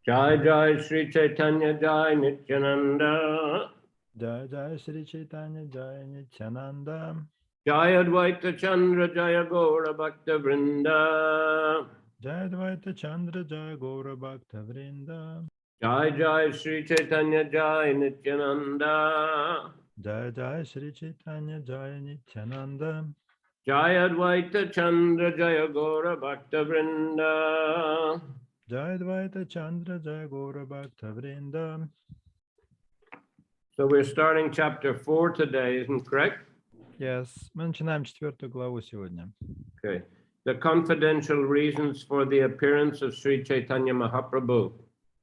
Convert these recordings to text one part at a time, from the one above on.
Jai Jai Shri Chaitanya Jai Nityananda. Jai Jai Shri Chaitanya Jai Nityananda. Jai Advaita Chandra Jaya Gaura Bhakta Vrinda. Jai Advaita Chandra Jai Gaura Bhakta Vrinda. Jai Jai Shri Chaitanya Jai Nityananda. Jai Jai Shri Chaitanya Jai Nityananda. Jai Advaita Chandra Jaya Gaura Bhakta Vrinda. Jai Advaita Chandra Jai Gaura Bhakta Vrinda. So we're starting chapter 4 today, isn't correct? Yes, мы начинаем 4 главу сегодня. Okay. The confidential reasons for the appearance of Sri Chaitanya Mahaprabhu.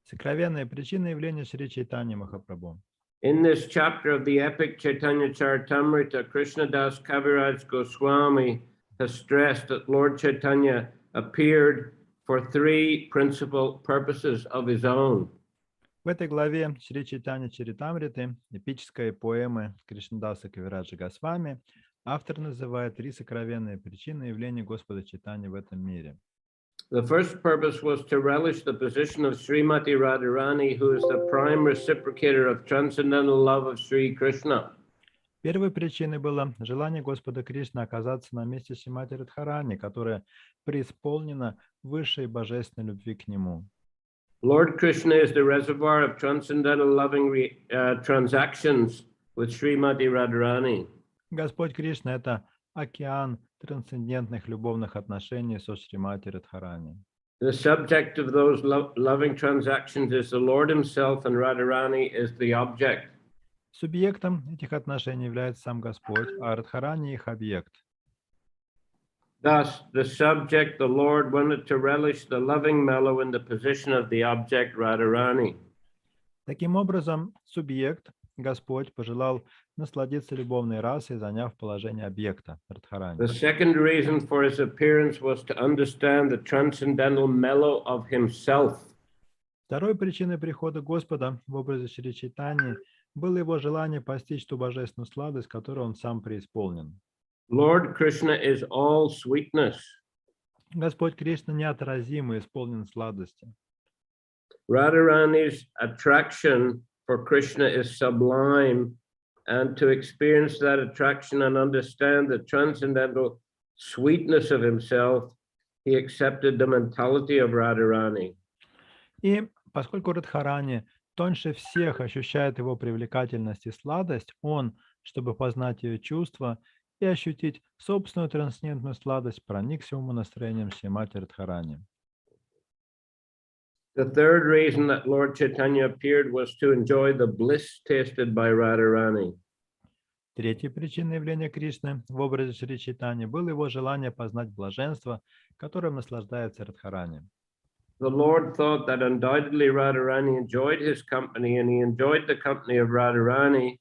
Сокровенные причины явления Шри Чайтаньи Махапрабху. In this chapter of the epic Chaitanya Charitamrita, Krishnadas Kaviraj Goswami has stressed that Lord Chaitanya appeared for 3 principal purposes of his own. В этой главе Шри Чайтанья Чаритамриты, эпической поэмы Кришнадаса Кавираджа Госвами, автор называет 3 сокровенные причины явления Господа Чайтаньи в этом мире. The first purpose was to relish the position of Srimati Radharani, who is the prime reciprocator of transcendental love of Sri Krishna. Первой причиной было желание Господа Кришны оказаться на месте Шримати Радхарани, которая преисполнена высшей божественной любви к Нему. Lord Krishna is the reservoir of transcendental loving transactions with Srimati Radharani. Господь Кришна – это океан трансцендентных любовных отношений со Шримати Радхарани. The subject of those loving transactions is the Lord himself, and Radharani is the object. Субъектом этих отношений является сам Господь, а Радхарани – их объект. Thus, the subject, the Lord, wanted to relish the loving mellow in the position of the object, Radharani. Таким образом, субъект, Господь, пожелал насладиться любовной расой, заняв положение объекта, Радхарани. The second reason for his appearance was to understand the transcendental mellow of himself. Второй причиной прихода Господа в образе Шри Чайтаньи было его желание постичь ту божественную сладость, которой он сам преисполнен. Lord Krishna is all sweetness. Господь Кришна неотразим и исполнен сладости. Radharani's attraction for Krishna is sublime, and to experience that attraction and understand the transcendental sweetness of himself, he accepted the mentality of Radharani. И поскольку Радхарани тоньше всех ощущает его привлекательность и сладость, он, чтобы познать ее чувства и ощутить собственную трансцендентную сладость, проникся умонастроением Шримати Радхарани. The third reason that Lord Chaitanya appeared was to enjoy the bliss tasted by Radharani. Третьей причиной явления Кришны в образе Шри Чайтаньи было его желание познать блаженство, которым наслаждается Радхарани. The Lord thought that undoubtedly Radharani enjoyed his company, and he enjoyed the company of Radharani,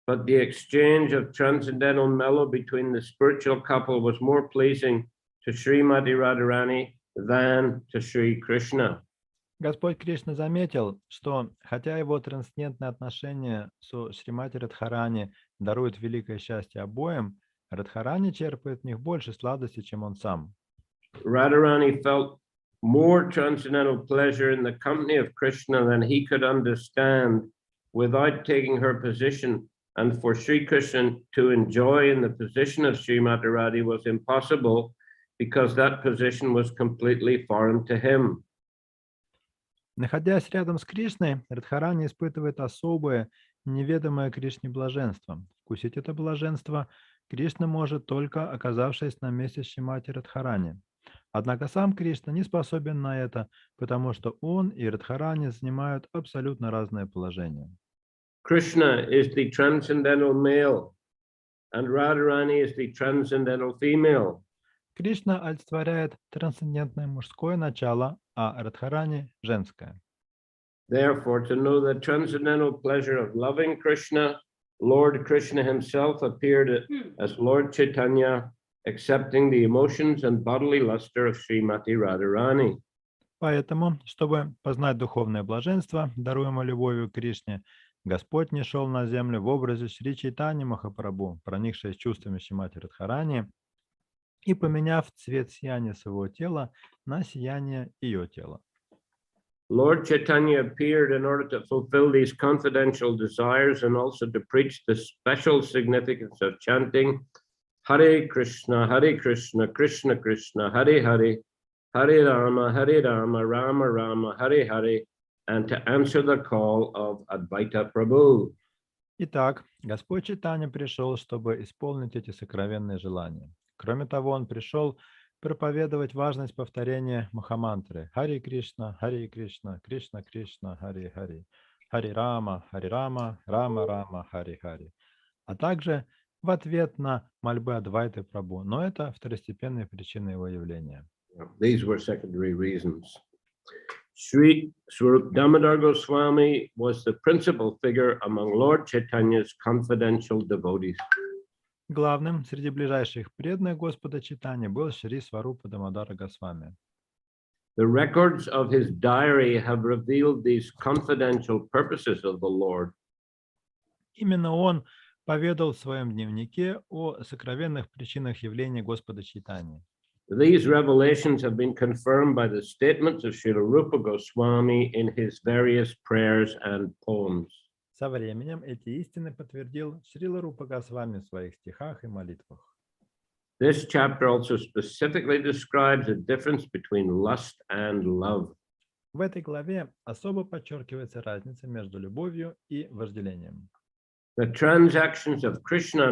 but the exchange of transcendental mellow between the spiritual couple was more pleasing to Srimati Radharani than to Sri Krishna. Господь Кришна заметил, что хотя его трансцендентные отношения со Шримати Радхарани даруют великое счастье обоим, Радхарани черпает в них больше сладости, чем он сам. Radharani felt more transcendental pleasure in the company of Krishna than he could understand without taking her position, and for Sri Krishna to enjoy in the position of Srimati Radhi was impossible because that position was completely foreign to him. Находясь рядом с Кришной, Радхарани испытывает особое, неведомое Кришне блаженство. Вкусить это блаженство Кришна может только оказавшись на месте Шримати Радхарани. Однако сам Кришна не способен на это, потому что он и Радхарани занимают абсолютно разное положение. Krishna is the transcendental male, and Radharani is the transcendental female. Кришна олицетворяет трансцендентное мужское начало, а Радхарани – женское. Therefore, to know the transcendental pleasure of loving Krishna, Lord Krishna himself appeared as Lord Chaitanya, accepting the emotions and bodily luster of Srimati Radharani. Поэтому, чтобы познать духовное блаженство, даруемое любовью к Кришне, Господь нишел на землю в образе Шри Чайтаньи Махапрабху, проникшись чувствами Шримати Радхарани и поменяв цвет сияния своего тела на сияние ее тела. Lord Chaitanya appeared in order to fulfill these confidential desires and also to preach the special significance of chanting Hare Krishna, Krishna Krishna, Hare Hare, Hare Rama, Rama Rama, Hare Hare, and to answer the call of Advaita Prabhu. Итак, Господь Чайтанья пришел, чтобы исполнить эти сокровенные желания. Кроме того, Он пришел проповедовать важность повторения Махамантры Харе Кришна, Кришна Кришна, Харе Харе, Харе Рама, Рама Рама, Харе Харе, а также в ответ на мольбы Адвайты Прабху. Но это второстепенные причины его явления. These were secondary reasons. Sri Swarup Damodar Goswami was the principal figure among Lord Chaitanya's confidential devotees. Главным среди ближайших преданных Господа Чайтаньи был Шри Сварупа Дамодара Госвами. The records of his diary have revealed these confidential purposes of the Lord. Именно он поведал в своем дневнике о сокровенных причинах явления Господа Чайтаньи. These revelations have been confirmed by the statements of Srila Rupa Goswami in his various prayers and poems. Со временем эти истины подтвердил Шрила Рупа Госвами в своих стихах и молитвах. This chapter also specifically describes the difference between lust and love. В этой главе особо подчеркивается разница между любовью и вожделением. The transactions of Krishna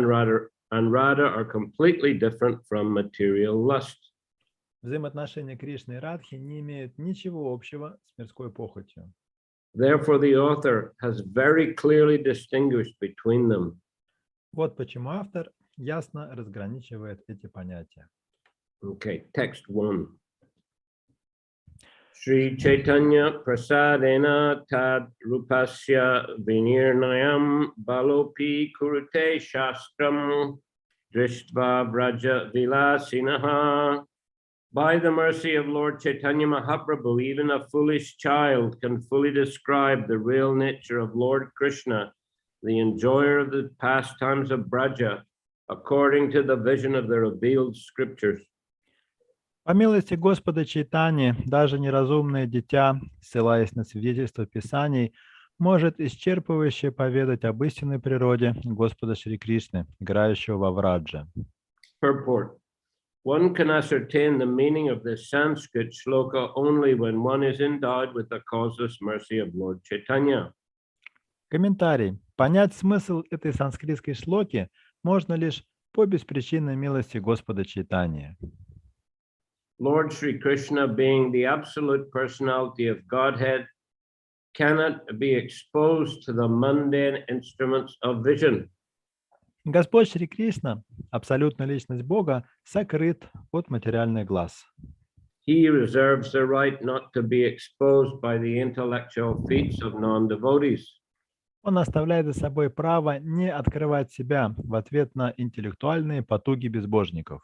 and Radha are completely different from material lust. Взаимоотношения Кришны и Радхи не имеют ничего общего с мирской похотью. Therefore, the author has very clearly distinguished between them. Вот почему автор ясно разграничивает эти понятия. Okay, text 1. Shri Chaitanya Prasadena Tad Rupasya Vinirnayam Balopi Kurute Shastram Drishtva Vraja Vilasinaha. By the mercy of Lord Chaitanya Mahaprabhu, even a foolish child can fully describe the real nature of Lord Krishna, the enjoyer of the pastimes of Braja, according to the vision of the revealed scriptures. По милости Господа Чайтаньи, даже неразумное дитя, ссылаясь на свидетельства Писаний, может исчерпывающе поведать об истинной природе Господа Шри Кришны, играющего во Врадже. Purport. One can ascertain the meaning of this Sanskrit shloka only when one is endowed with the causeless mercy of Lord Chaitanya. Комментарий. Понять смысл этой санскритской шлоки можно лишь по беспричинной милости Господа Чайтаньи. Lord Sri Krishna, being the absolute personality of Godhead, cannot be exposed to the mundane instruments of vision. Господь Шри Кришна, абсолютная личность Бога, сокрыт от материальных глаз. He reserves the right not to be exposed by the intellectual feats of non-devotees. Он оставляет за собой право не открывать себя в ответ на интеллектуальные потуги безбожников.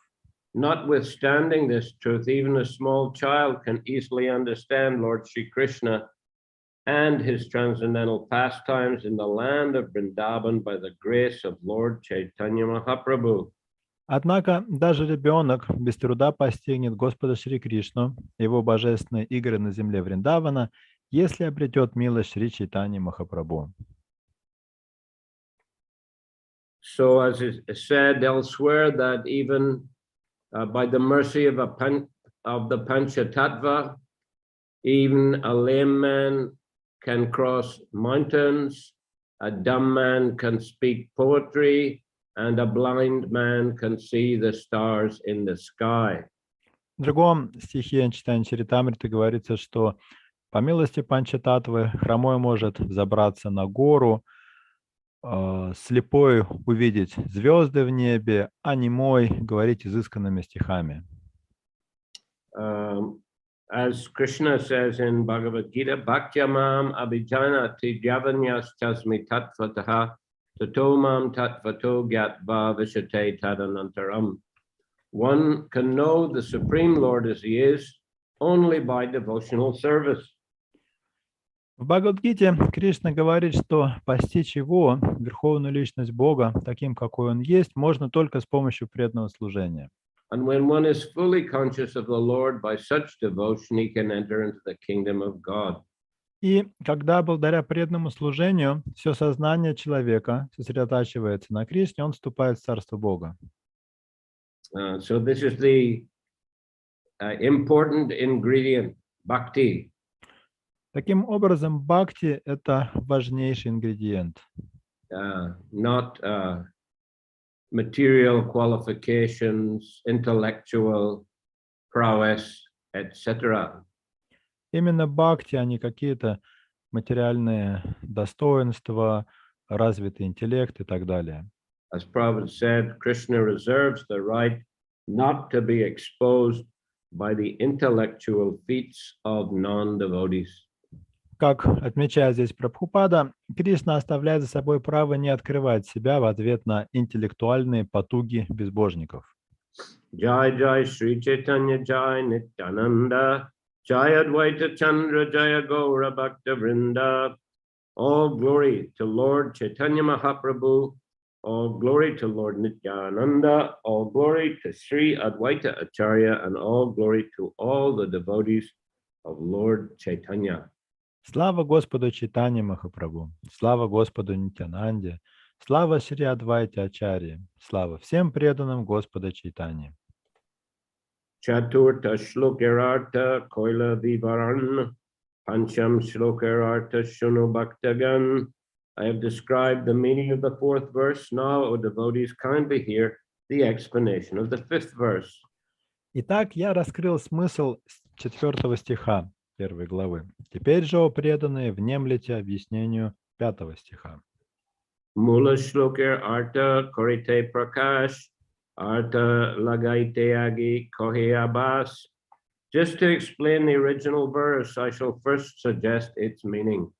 Notwithstanding this truth, even a small child can easily understand Lord Sri Krishna and his transcendental pastimes in the land of Vrindavan by the grace of Lord Chaitanya Mahaprabhu. Однако даже ребенок без труда постигнет Господа Шри Кришну, его божественные игры на земле Вриндавана, если обретет милость Шри Чайтаньи Махапрабху. So as is said elsewhere, that even by the mercy of the Panchatattva, even a lame man can cross mountains, a dumb man can speak poetry, and a blind man can see the stars in the sky. В другом стихе ЕМ Чаритамриты говорится, что по милости Панчататтвы хромой может забраться на гору, слепой увидеть звезды в небе, а немой говорить изысканными стихами. As Krishna says in Bhagavad Gita, Bhaktyamam abhijanati javanyas tasmi tattvataha tato mam tattvato gyatva vishate tadanantaram. One can know the Supreme Lord as he is only by devotional service. В Бхагавад-гите Кришна говорит, что постичь его, верховную личность Бога, таким, какой он есть, можно только с помощью преданного служения. And when one is fully conscious of the Lord by such devotion, he can enter into the kingdom of God. И когда благодаря преданному служению все сознание человека сосредотачивается на Кришне, он вступает в Царство Бога. So this is the important ingredient, bhakti. Таким образом, бхакти – это важнейший ингредиент. Not material qualifications, intellectual prowess, etc. Именно бхакти, а не какие-то материальные достоинства, развитый интеллект и так далее. As Prabhupada said, Krishna reserves the right not to be exposed by the intellectual feats of non-devotees. Как отмечает здесь Прабхупада, Кришна оставляет за собой право не открывать себя в ответ на интеллектуальные потуги безбожников. Jai Jai Shri Chaitanya Jai Nityananda Jai Advaita Chandra Jaya Gaura Bhakta Vrinda. All glory to Lord Chaitanya Mahaprabhu. All glory to Lord Nityananda. All glory to Sri Advaita Acharya, and all glory to all the devotees of Lord Chaitanya. Слава Господу Чайтанье Махапрабху, слава Господу Нитянанде, слава Шри Адвайте Ачарье, слава всем преданным Господа Чайтаньи. Chaturta Shlokararta Koila Vivaran Pancham Shlokararta Shunu Bhaktagan. I have described the meaning of the fourth verse. Now, O devotees, kindly hear the explanation of the fifth verse. Итак, я раскрыл смысл 4 стиха 1 главы. Теперь же, о преданные, внемлите объяснению 5 стиха. Mula Shlokar Arta Korite Prakash Arta Lagaite Agi Kohe Abbas. Just to explain the original verse, I shall first suggest its meaning.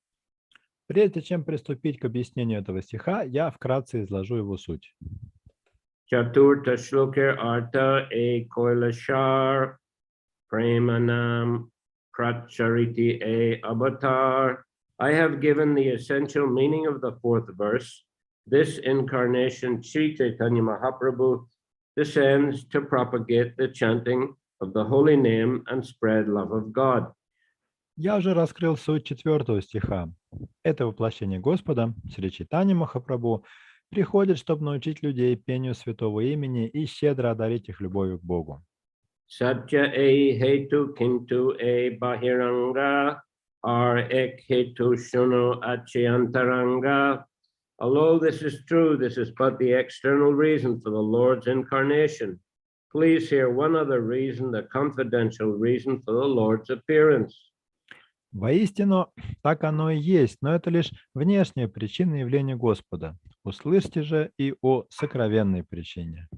Прежде чем приступить к объяснению этого стиха, я вкратце изложу его суть. Chaturta Shlokar Arta E Koilashar Premanam Prachariti E Avatar. I have given the essential meaning of the fourth verse. This incarnation, Shri Chaitanya Mahaprabhu, descends to propagate the chanting of the holy name and spread love of God. Я уже раскрыл суть 4 стиха. Это воплощение Господа, Шри Чайтанья Махапрабху, приходит, чтобы научить людей пению святого имени и щедро одарить их любовью к Богу. Satya e hetu kintu e bahiranga ar ek hetu shuno achyantaranga. Although this is true, this is but the external reason for the Lord's incarnation. Please hear one other reason, the confidential reason for the Lord's appearance. Воистину, так оно и есть, но это лишь внешняя причина явления Господа. Услышьте же и о сокровенной причине.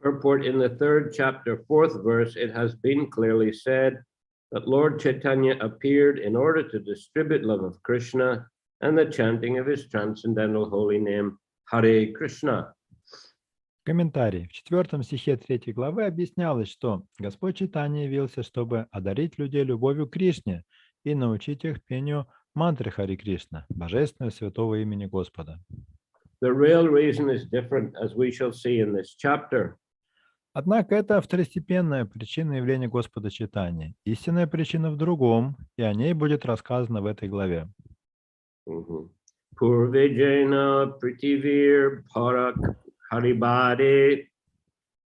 Purport in the 3rd chapter, 4th verse, it has been clearly said that Lord Chaitanya appeared in order to distribute love of Krishna and the chanting of his transcendental holy name, Hare Krishna. Комментарий. В 4 стихе 3 главы объяснялось, что Господь Чайтанья явился, чтобы одарить людей любовью к Кришне и научить их пению мантры Хари Кришна, божественного святого имени Господа. The real reason is different, as we shall see in this chapter. Однако это второстепенная причина явления Господа Чайтаньи. Истинная причина в другом, и о ней будет рассказано в этой главе. Purvijena Pritivir Parak Haribade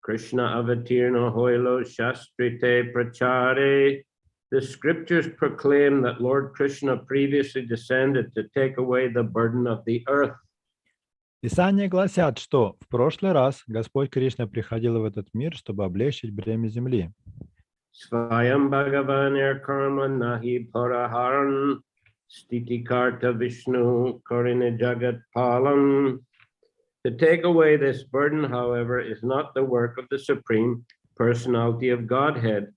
Krishna Avatirna Hoilo Shastrite Prachare. The scriptures proclaim that Lord Krishna previously descended to take away the burden of the earth. Писания гласят, что в прошлый раз Господь Кришна приходил в этот мир, чтобы облегчить бремя земли. Svayam Bhagavan Karma Nahi Paraharan Stitikarta Vishnu Karina Jagat Palam. To take away this burden, however, is not the work of the Supreme Personality of Godhead.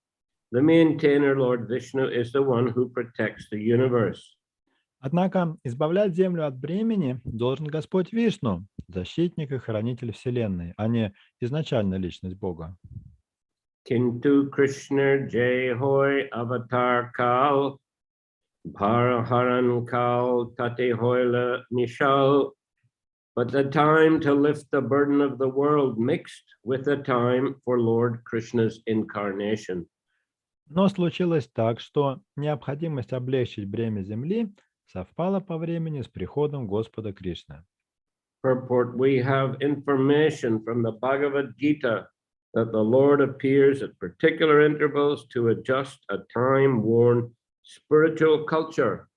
The maintainer, Lord Vishnu, is the one who protects the universe. Однако избавлять землю от бремени должен Господь Вишну, защитник и хранитель Вселенной, а не изначальная личность Бога. Kintu Krishna Jai Hoy Avatar Kal Bharaharan Kal Tate Hoyla Nishal. But the time to lift the burden of the world mixed with the time for Lord Krishna's incarnation. Но случилось так, что необходимость облегчить бремя земли совпала по времени с приходом Господа Кришны. Purport: we have information from the Bhagavad Gita that the Lord appears at particular intervals to adjust a time-worn spiritual culture.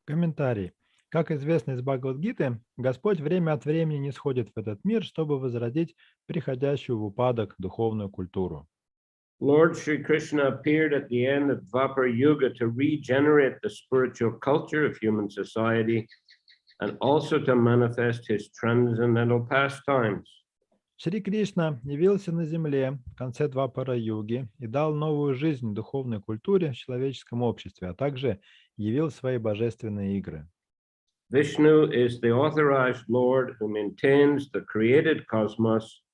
Комментарий. Как известно из Бхагавад-гиты, Господь время от времени не сходит в этот мир, чтобы возродить приходящую в упадок духовную культуру. Lord Shri Krishna appeared at the end of Dwapara Yuga to regenerate the spiritual culture of human society and also to manifest his transcendental pastimes. Шри Кришна явился на земле в конце Двапара-юги и дал новую жизнь духовной культуре в человеческом обществе, а также явил свои божественные игры. Vishnu is the authorized Lord who maintains the created cosmos,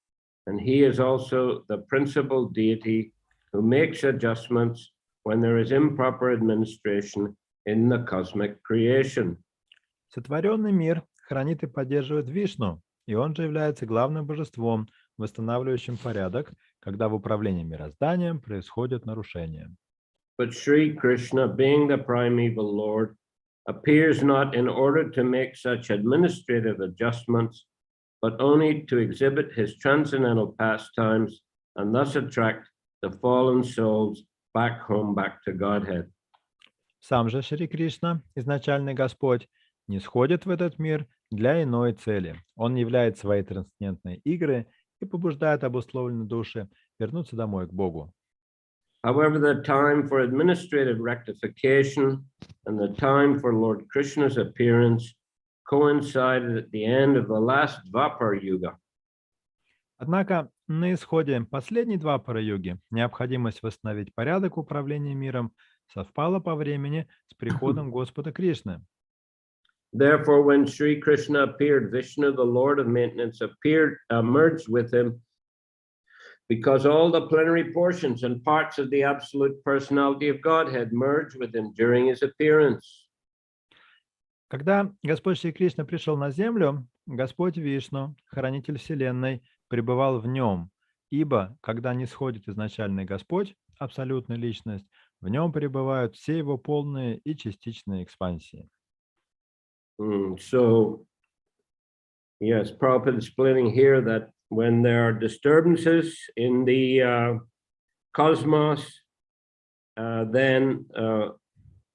and he is also the principal deity who makes adjustments when there is improper administration in the cosmic creation. Сотворенный мир хранит и поддерживает Вишну, и он же является главным божеством, восстанавливающим порядок, когда в управлении мирозданием происходят нарушения. But Sri Krishna, being the primeval Lord, appears not in order to make such administrative adjustments, but only to exhibit his transcendental pastimes and thus attract the fallen souls back home, back to Godhead. Сам же Шри Кришна, изначальный Господь, не сходит в этот мир для иной цели. Он являет свои трансцендентные игры и побуждает обусловленные души вернуться домой к Богу. However, the time for administrative rectification and the time for Lord Krishna's appearance coincided at the end of the last Dwapara Yuga. Однако на исходе последней Двапара-юги необходимость восстановить порядок управления миром совпала по времени с приходом Господа Кришны. Therefore, when Sri Krishna appeared, Vishnu, the Lord of Maintenance, merged with him, because all the plenary portions and parts of the absolute personality of Godhead merged with him during his appearance. Когда Господь Шри Кришна пришел на землю, Господь Вишну, хранитель Вселенной, пребывал в нем, ибо, когда не сходит изначальный Господь, абсолютная личность, в нем пребывают все его полные и частичные экспансии. So, yes, Prabhupada is explaining here that when there are disturbances in the cosmos, then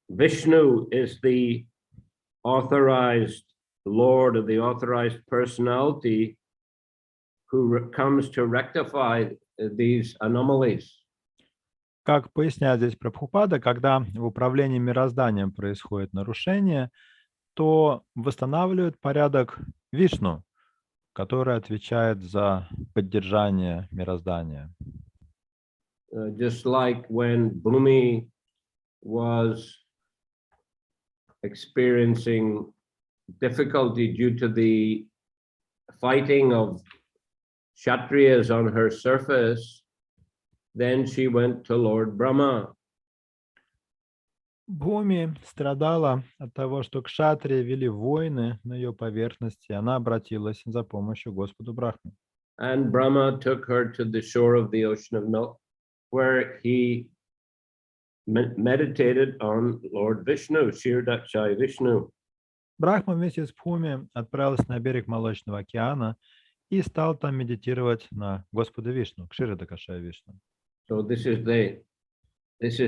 Vishnu is the authorized Lord of the authorized personality who comes to rectify these anomalies. Как поясняет здесь Прабхупада, когда в управлении мирозданием происходит нарушение, то восстанавливает порядок Вишну, который отвечает за поддержание мироздания. Just like when Bhumi was experiencing difficulty due to the fighting of Kshatriyas on her surface, then she went to Lord Brahma. Бхуми страдала от того, что кшатрии вели войны на ее поверхности, она обратилась за помощью Господу Брахме. And Brahma took her to the shore of the ocean of milk, where he meditated on Lord Vishnu, Shri Vishnu. Брахма вместе с Бхуми отправился на берег Молочного океана и стал там медитировать на Господа Вишну, Кширидакашая Вишну. So this is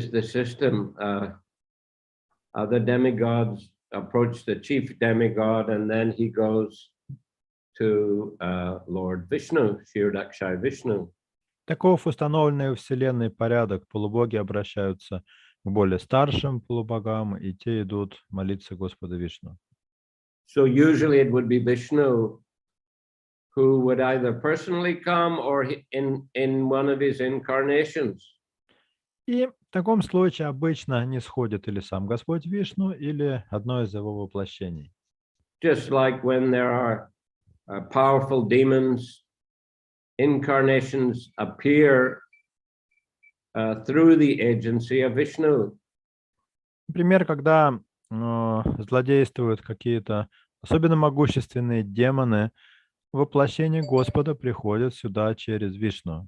the system. The demigods approach the chief demigod, and then he goes to Lord Vishnu, Shri Vishnu. Таков установленный у Вселенной порядок. Полубоги обращаются к более старшим полубогам, и те идут молиться Господу Вишну. So usually it would be Vishnu who would either personally come or in one of his incarnations. И в таком случае обычно не сходит или сам Господь Вишну, или одно из его воплощений. Just like when there are powerful demons, incarnations appear through the agency of Vishnu. Например, когда злодействуют какие-то особенно могущественные демоны, воплощение Господа приходит сюда через Вишну.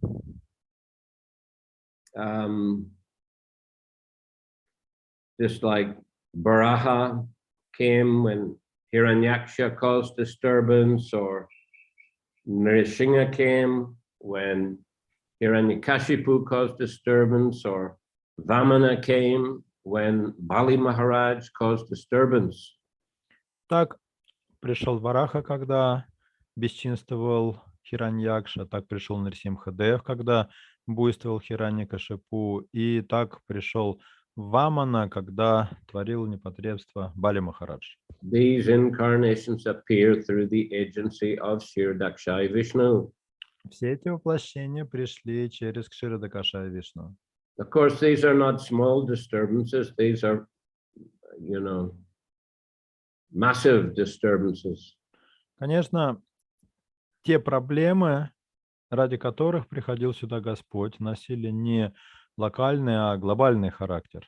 just like Varaha came when Hiranyaksha caused disturbance, or Nrsimha came when Hiranyakashipu caused disturbance, or Vamana came when Bali Maharaj caused disturbance. Так пришел Вараха, когда бесчинствовал Хираньякша, так пришел Нрсимхадев, когда буйствовал Хираньякашипу, и так пришел Вамана, когда творил непотребство Бали Махарадж. These incarnations appear through the agency of Shri Vishnu. Все эти воплощения пришли через Кширадакашая Вишну. Of course, these are not small disturbances. These are, massive disturbances. Конечно, те проблемы, ради которых приходил сюда Господь, носили не локальный, а глобальный характер.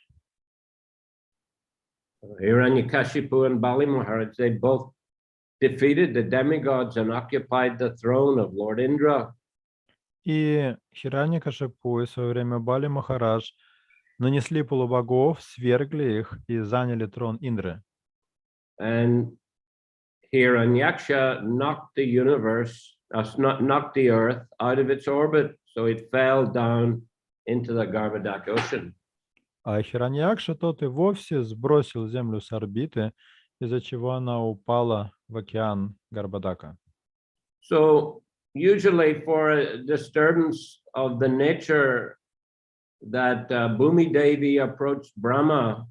Hiranyakashipu and Bali Maharaj, they both defeated the demigods and occupied the throne of Lord Indra. И Хираньякашипу и в свое время Бали Махарадж нанесли полубогов, свергли их и заняли трон Индры. And Hiranyaksha knocked the earth out of its orbit, so it fell down into the Garbhodak Ocean. А Хираньякша тот и вовсе сбросил землю с орбиты, из-за чего она упала в океан Гарбадака. So usually for a disturbance of the nature that Bhumi Devi approached Brahma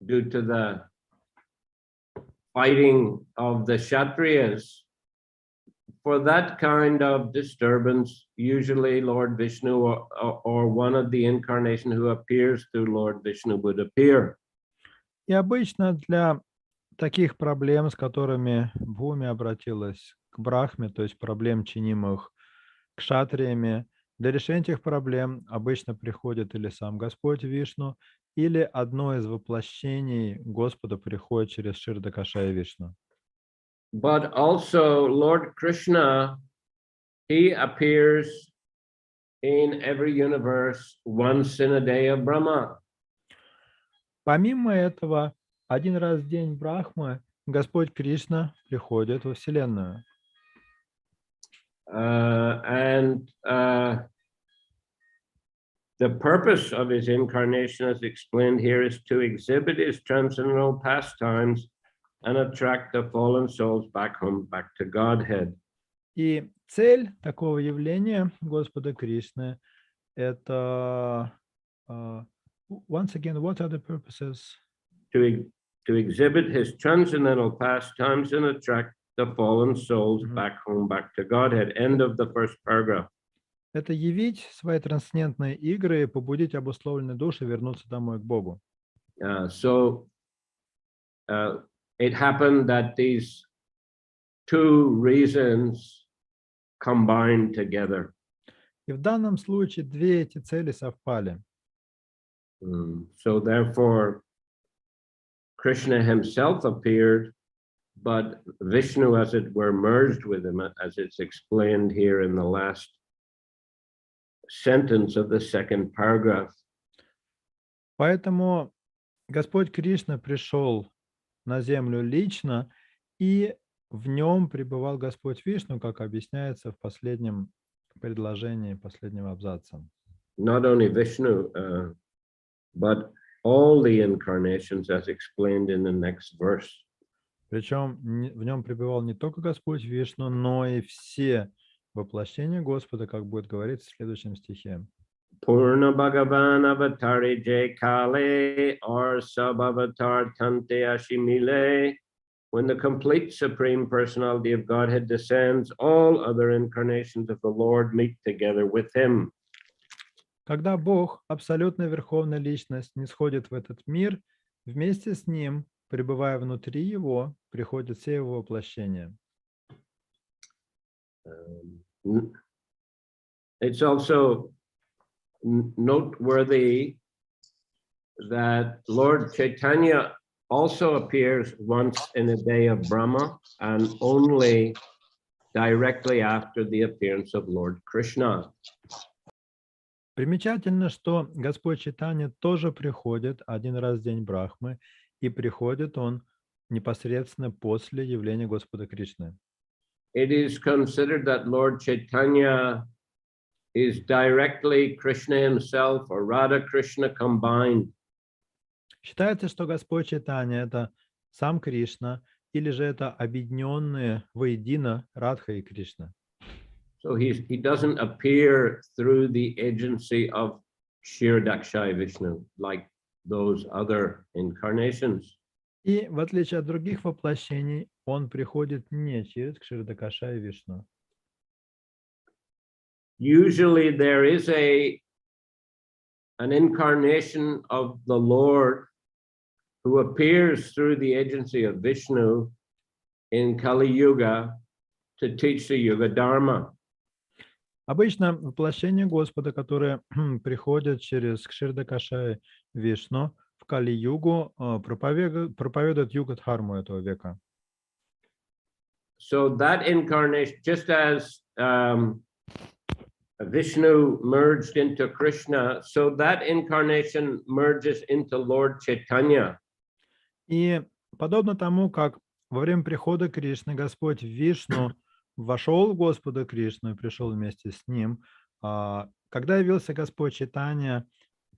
due to the fighting of the Kshatriyas, for that kind of disturbance, usually Lord Vishnu or one of the incarnation who appears through Lord Vishnu would appear. И обычно для таких проблем, с которыми Бхуми обратилась к Брахме, то есть проблем, чинимых кшатриями, для решения этих проблем обычно приходит или сам Господь Вишну, или одно из воплощений Господа приходит через Кширадакашая Вишну. But also Lord Krishna, he appears in every universe once in a day of Brahma. Помимо этого, один раз в день Брахмы Господь Кришна приходит во Вселенную. The purpose of his incarnation, as explained here, is to exhibit his transcendental pastimes and attract the fallen souls back home, back to Godhead. И цель такого явления Господа Кришны – это… once again, what are the purposes? To exhibit his transcendental pastimes and attract the fallen souls back home, back to Godhead. End of the first paragraph. Это явить свои трансцендентные игры и побудить обусловленные души вернуться домой к Богу. It happened that these two reasons combined together. И в данном случае две эти цели совпали. So therefore, Krishna himself appeared, but Vishnu, as it were, merged with him, as it's explained here in the last sentence of the second paragraph. Поэтому Господь Кришна пришел на землю лично, и в нем пребывал Господь Вишну, как объясняется в последнем предложении, последнего абзаца. Not only Vishnu, but all the incarnations, as explained in the next verse. Причем в нем пребывал не только Господь Вишну, но и все воплощения Господа, как будет говориться в следующем стихе. Purna Bhagavan Avatari Jai Kale or Sabhavatar Tante Ashimile. When the complete Supreme Personality of Godhead descends, all other incarnations of the Lord meet together with him. Когда Бог, абсолютная Верховная Личность, нисходит в этот мир, вместе с Ним, пребывая внутри Его, приходят все Его воплощения. It's also noteworthy that Lord Chaitanya also appears once in a day of Brahma and only directly after the appearance of Lord Krishna. Примечательно, что Господь Чайтанья тоже приходит один раз в день Брахмы, и приходит он непосредственно после явления Господа Кришны. It is considered that Lord Chaitanya is directly Krishna himself or Radha Krishna combined. Считается, что Господь Чайтанья — это сам Кришна, или же это объединенные воедино Радха и Кришна. So he doesn't appear through the agency of Kshiradakshai Vishnu like those other incarnations. И в отличие от других воплощений, он приходит не через Кширдакаша и Вишну. Usually there is an incarnation of the Lord who appears through the agency of Vishnu in Kali Yuga to teach the Yuga Dharma. Обычно воплощение Господа, которое приходит через Кширдакаша и Вишну в Кали-югу, проповедует юга-дхарму этого века. So that incarnation, just as Vishnu merged into Krishna, so that incarnation merges into Lord Chaitanya. И подобно тому, как во время прихода Кришны Господь Вишну вошел в Господа Кришну и пришел вместе с ним, когда явился Господь Чайтанья,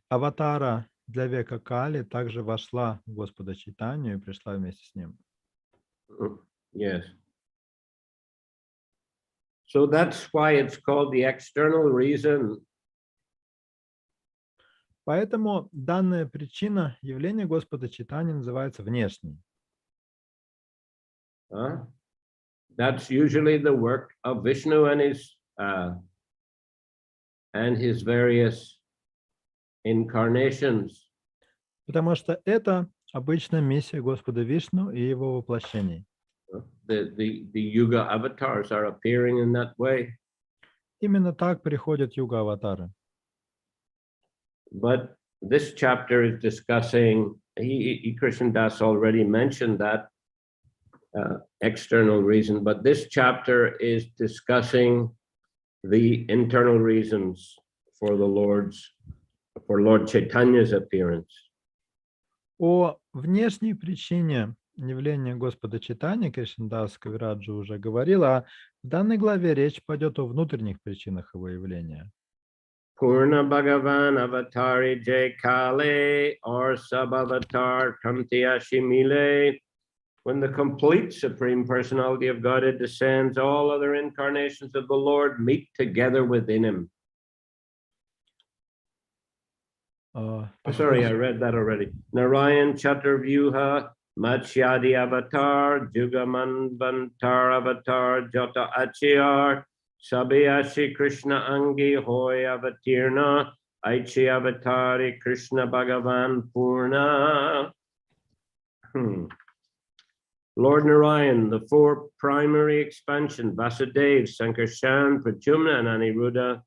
аватара для века Кали также вошла в Господа Чайтанью и пришла вместе с ним. Yes. So that's why it's called the external reason. Поэтому данная причина явления Господа Чайтаньи называется внешней. That's usually the work of Vishnu and his various incarnations. Потому что это обычно миссия Господа Вишну и его воплощений. The Yuga avatars are appearing in that way. Именно так приходят юга-аватары. But this chapter is discussing, Krishna Das already mentioned that external reason, but this chapter is discussing the internal reasons for Lord Chaitanya's appearance. О внешней причине явления Господа Чайтаньи Кришнадас Кавираджа уже говорил, а в данной главе речь пойдет о внутренних причинах его явления. Purna Bhagavan Avatari Jai Kale or Sabavatar Kamtiyashi Mile. When the complete Supreme Personality of Godhead descends, all other incarnations of the Lord meet together within him. Sorry, I read that already. Narayan Chaturvyuha Matsyadi Avatar, Jugamanvantar Avatar, Jota Achyar, Sabyashi Krishna Angi Hoy Avatirna, Aichi Avatari Krishna Bhagavan Purna. Lord Narayan, the four primary expansion, Vasudev, Sankarshan, Pradyumna, and Aniruddha,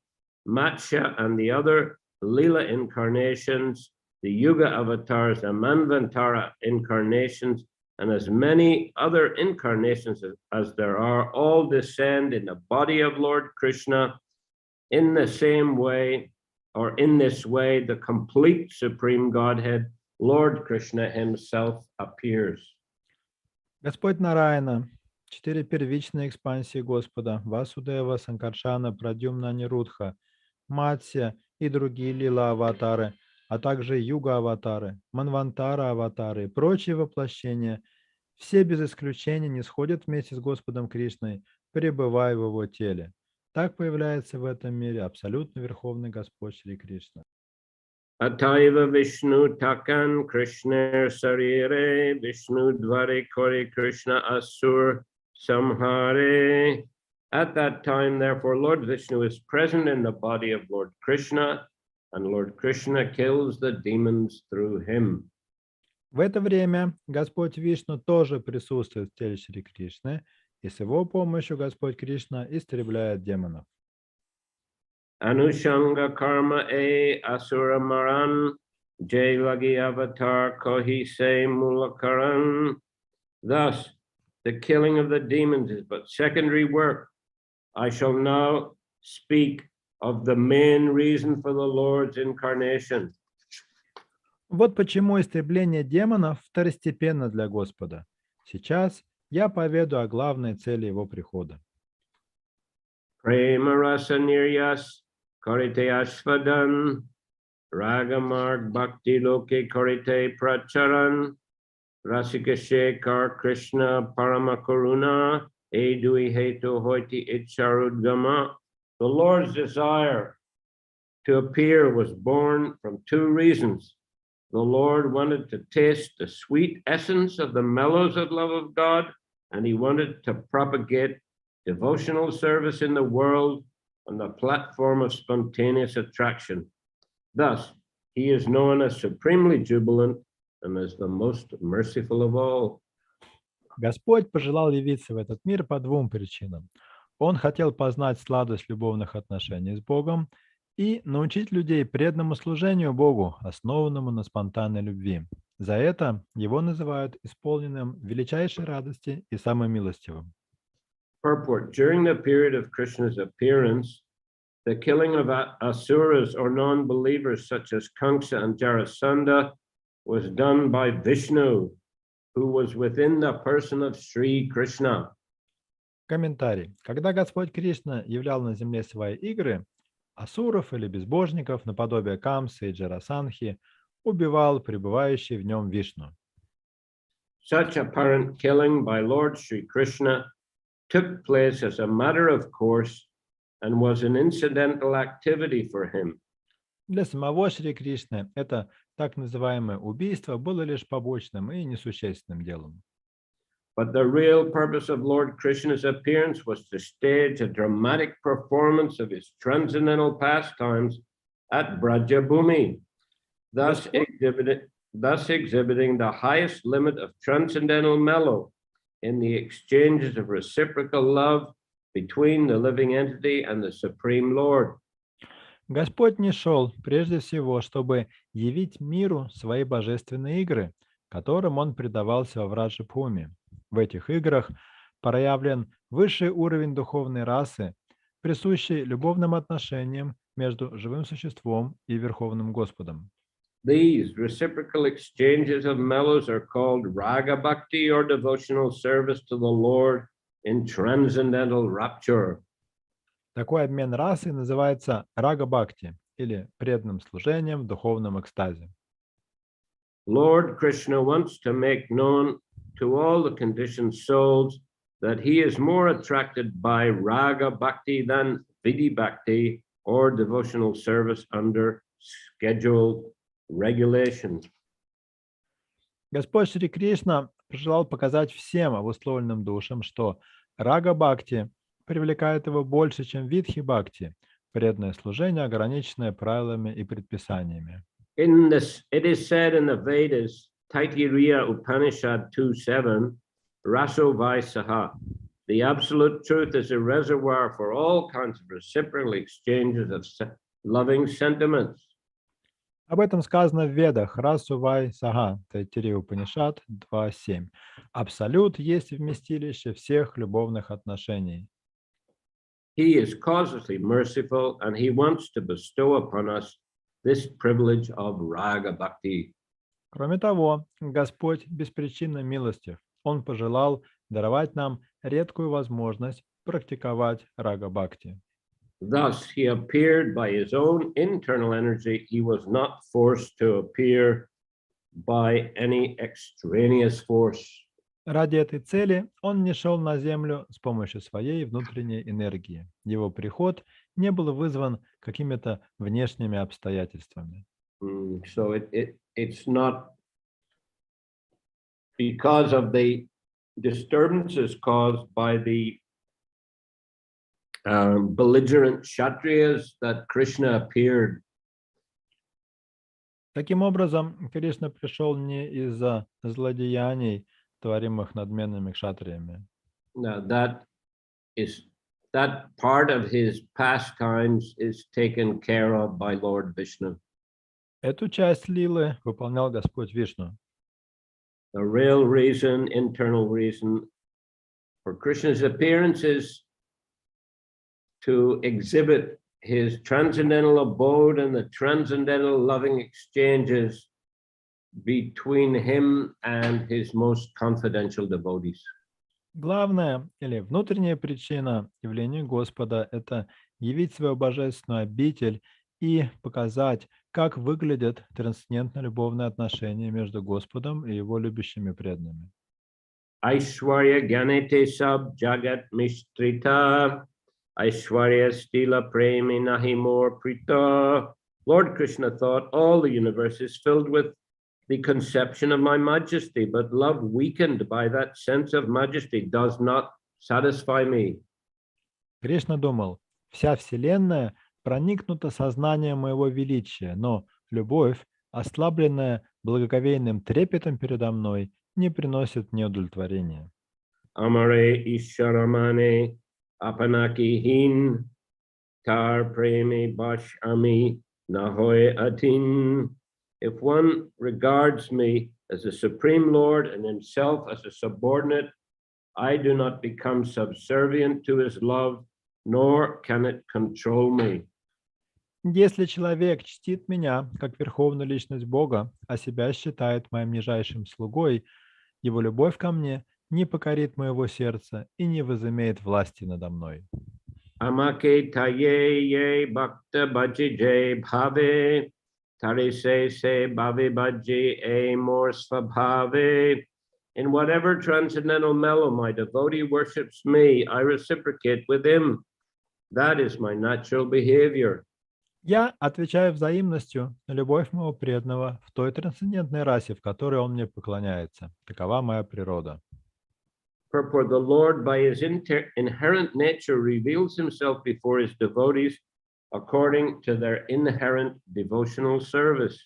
Matsya, and the other Leela incarnations, the Yuga avatars, the Manvantara incarnations, and as many other incarnations as there are, all descend in the body of Lord Krishna in the same way, or in this way, the complete Supreme Godhead, Lord Krishna himself appears. Господь Нараяна, 4 первичные экспансии Господа, Васудева, Санкаршана, Прадюмна, Нирудха, Матсия и другие лила-аватары, а также юга-аватары, манвантара-аватары и прочие воплощения, все без исключения нисходят вместе с Господом Кришной, пребывая в его теле. Так появляется в этом мире абсолютно Верховный Господь Шри Кришна. Ataiva Vishnu Takan Krishna Sarire Vishnu Dware Kori Krishna Asur Samhare. At that time, therefore, Lord Vishnu is present in the body of Lord Krishna, and Lord Krishna kills the demons through him. В это время Господь Вишну тоже присутствует в теле Шри Кришны, и с его помощью Господь Кришна истребляет демонов. Anushanga karma asura maran jay lagi avatar kohi se mulakaran. Thus, the killing of the demons is but secondary work. I shall now speak of the main reason for the Lord's incarnation. Вот почему истребление демонов второстепенно для Господа. Сейчас я поведу о главной цели его прихода. Prema rasa niryas karite ashvadan ragamarg bhakti loke karite pracharan rasika shekar Krishna paramakaruna edui hetu hoiti icharudgama. The Lord's desire to appear was born from two reasons. The Lord wanted to taste the sweet essence of the mellows of love of God, and he wanted to propagate devotional service in the world on the platform of spontaneous attraction. Thus, he is known as supremely jubilant and as the most merciful of all. Господь пожелал явиться в этот мир по двум причинам. Он хотел познать сладость любовных отношений с Богом и научить людей преданному служению Богу, основанному на спонтанной любви. За это его называют исполненным величайшей радости и самым милостивым. Purport: during the period of Krishna's appearance, the killing of asuras or non-believers such as Kamsa and Jarasandha was done by Vishnu, who was within the person of Shri Krishna. Комментарий. Когда Господь Кришна являл на земле свои игры, асуров или безбожников наподобие Камсы и Джарасандхи убивал пребывающий в нем Вишну. Such apparent killing by Lord Shri Krishna took place as a matter of course and was an incidental activity for him. Для самого Шри Кришны это так называемое убийство было лишь побочным и несущественным делом. But the real purpose of Lord Krishna's appearance was to stage a dramatic performance of his transcendental pastimes at Brajabhumi, thus exhibiting the highest limit of transcendental mellow in the exchanges of reciprocal love between the living entity and the Supreme Lord. Господь не шел прежде всего, чтобы явить миру свои божественные игры, которым он предавался во Враджабхуми. В этих играх проявлен высший уровень духовной расы, присущий любовным отношениям между живым существом и Верховным Господом. These reciprocal exchanges of mellows are called raga bhakti or devotional service to the Lord in transcendental rapture. Такой обмен расы называется рага-бхакти или преданным служением в духовном экстазе. Lord Krishna wants to make known to all the conditioned souls that he is more attracted by raga bhakti than vidhi bhakti or devotional service under scheduled regulations. Господь Шри Кришна пожелал показать всем обусловленным душам, что рага-бхакти привлекает его больше, чем видхи-бхакти, преданное служение, ограниченное правилами и предписаниями. In this, it is said in the Vedas, Taittiriya Upanishad 2:7, Raso Vaisaha. The absolute truth is a reservoir for all kinds of reciprocal exchanges of loving sentiments. Об этом сказано в Ведах, Расу Вай Сага, Тайтирия Упанишад 2.7. Абсолют есть вместилище всех любовных отношений. He is causelessly merciful, and he wants to bestow upon us this privilege of raga bhakti. Кроме того, Господь беспричинно милостив. Он пожелал даровать нам редкую возможность практиковать рага-бхакти. Thus, he appeared by his own internal energy. He was not forced to appear by any extraneous force. Ради этой цели он не шел на землю с помощью своей внутренней энергии. Его приход не был вызван какими-то внешними обстоятельствами. So it's not because of the disturbances caused by the belligerent Kshatriyas that Krishna appeared. Таким образом, Кришна пришел не из-за злодеяний, творимых надменными кшатриями. Now that part of his pastimes is taken care of by Lord Vishnu. Эту часть лилы выполнял Господь Вишну. The real reason, internal reason for Krishna's appearance is to exhibit his transcendental abode and the transcendental loving exchanges between him and his most confidential devotees. Главная или внутренняя причина явления Господа – это явить свою божественную обитель и показать, как выглядят трансцендентно-любовные отношения между Господом и Его любящими преданными. Aishwarya Gyanete Sab Jagat Mishtrita Aishwarya Stila Premi Nahi More Prita. Lord Krishna thought all the universe is filled with the conception of my majesty, but love weakened by that sense of majesty does not satisfy me. Кришна думал, вся Вселенная проникнута сознанием моего величия, но любовь, ослабленная благоговейным трепетом передо мной, не приносит мне удовлетворения. Amare Isharamane Apanaki Hin Tar Premi Bash Ami Nahoy Atin. If one regards me as a supreme Lord and himself as a subordinate, I do not become subservient to his love, nor can it control me. Если человек чтит меня как верховную личность Бога, а себя считает моим нижайшим слугой, его любовь ко мне не покорит моего сердца и не возымеет власти надо мной. Amake taye ye bhakta bhaji jay bhave, tarise se bhave bhaji e more svabhave. In whatever transcendental mellow my devotee worships me, I reciprocate with him. That is my natural behavior. Я отвечаю взаимностью на любовь моего преданного в той трансцендентной расе, в которой он мне поклоняется. Такова моя природа. For the Lord, by his inherent nature, reveals himself before his devotees according to their inherent devotional service.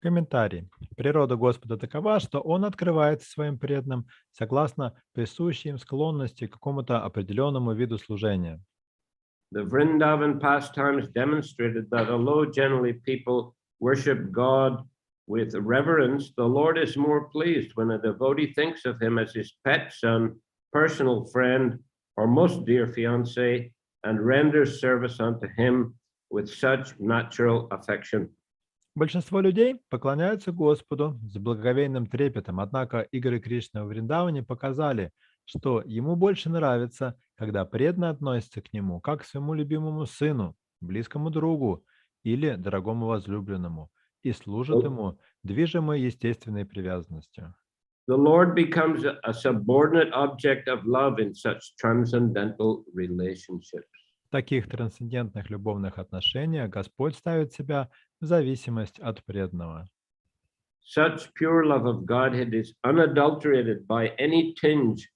Комментарий. Природа Господа такова, что Он открывается своим преданным согласно присущей им склонности к какому-то определенному виду служения. The Vrindavan pastimes demonstrated that although generally people worship God with reverence, the Lord is more pleased when a devotee thinks of him as his pet son, personal friend, or most dear fiancé, and renders service unto him with such natural affection. Большинство людей поклоняются Господу с благоговейным трепетом, однако игры Кришны в Вриндаване показали, что ему больше нравится, когда преданно относятся к нему, как к своему любимому сыну, близкому другу или дорогому возлюбленному, и служат ему, движимые естественной привязанностью. The Lord becomes a subordinate object of love in such transcendental relationships. В таких трансцендентных любовных отношениях Господь ставит себя в зависимость от преданного. Such pure love of Godhead is unadulterated by any tinge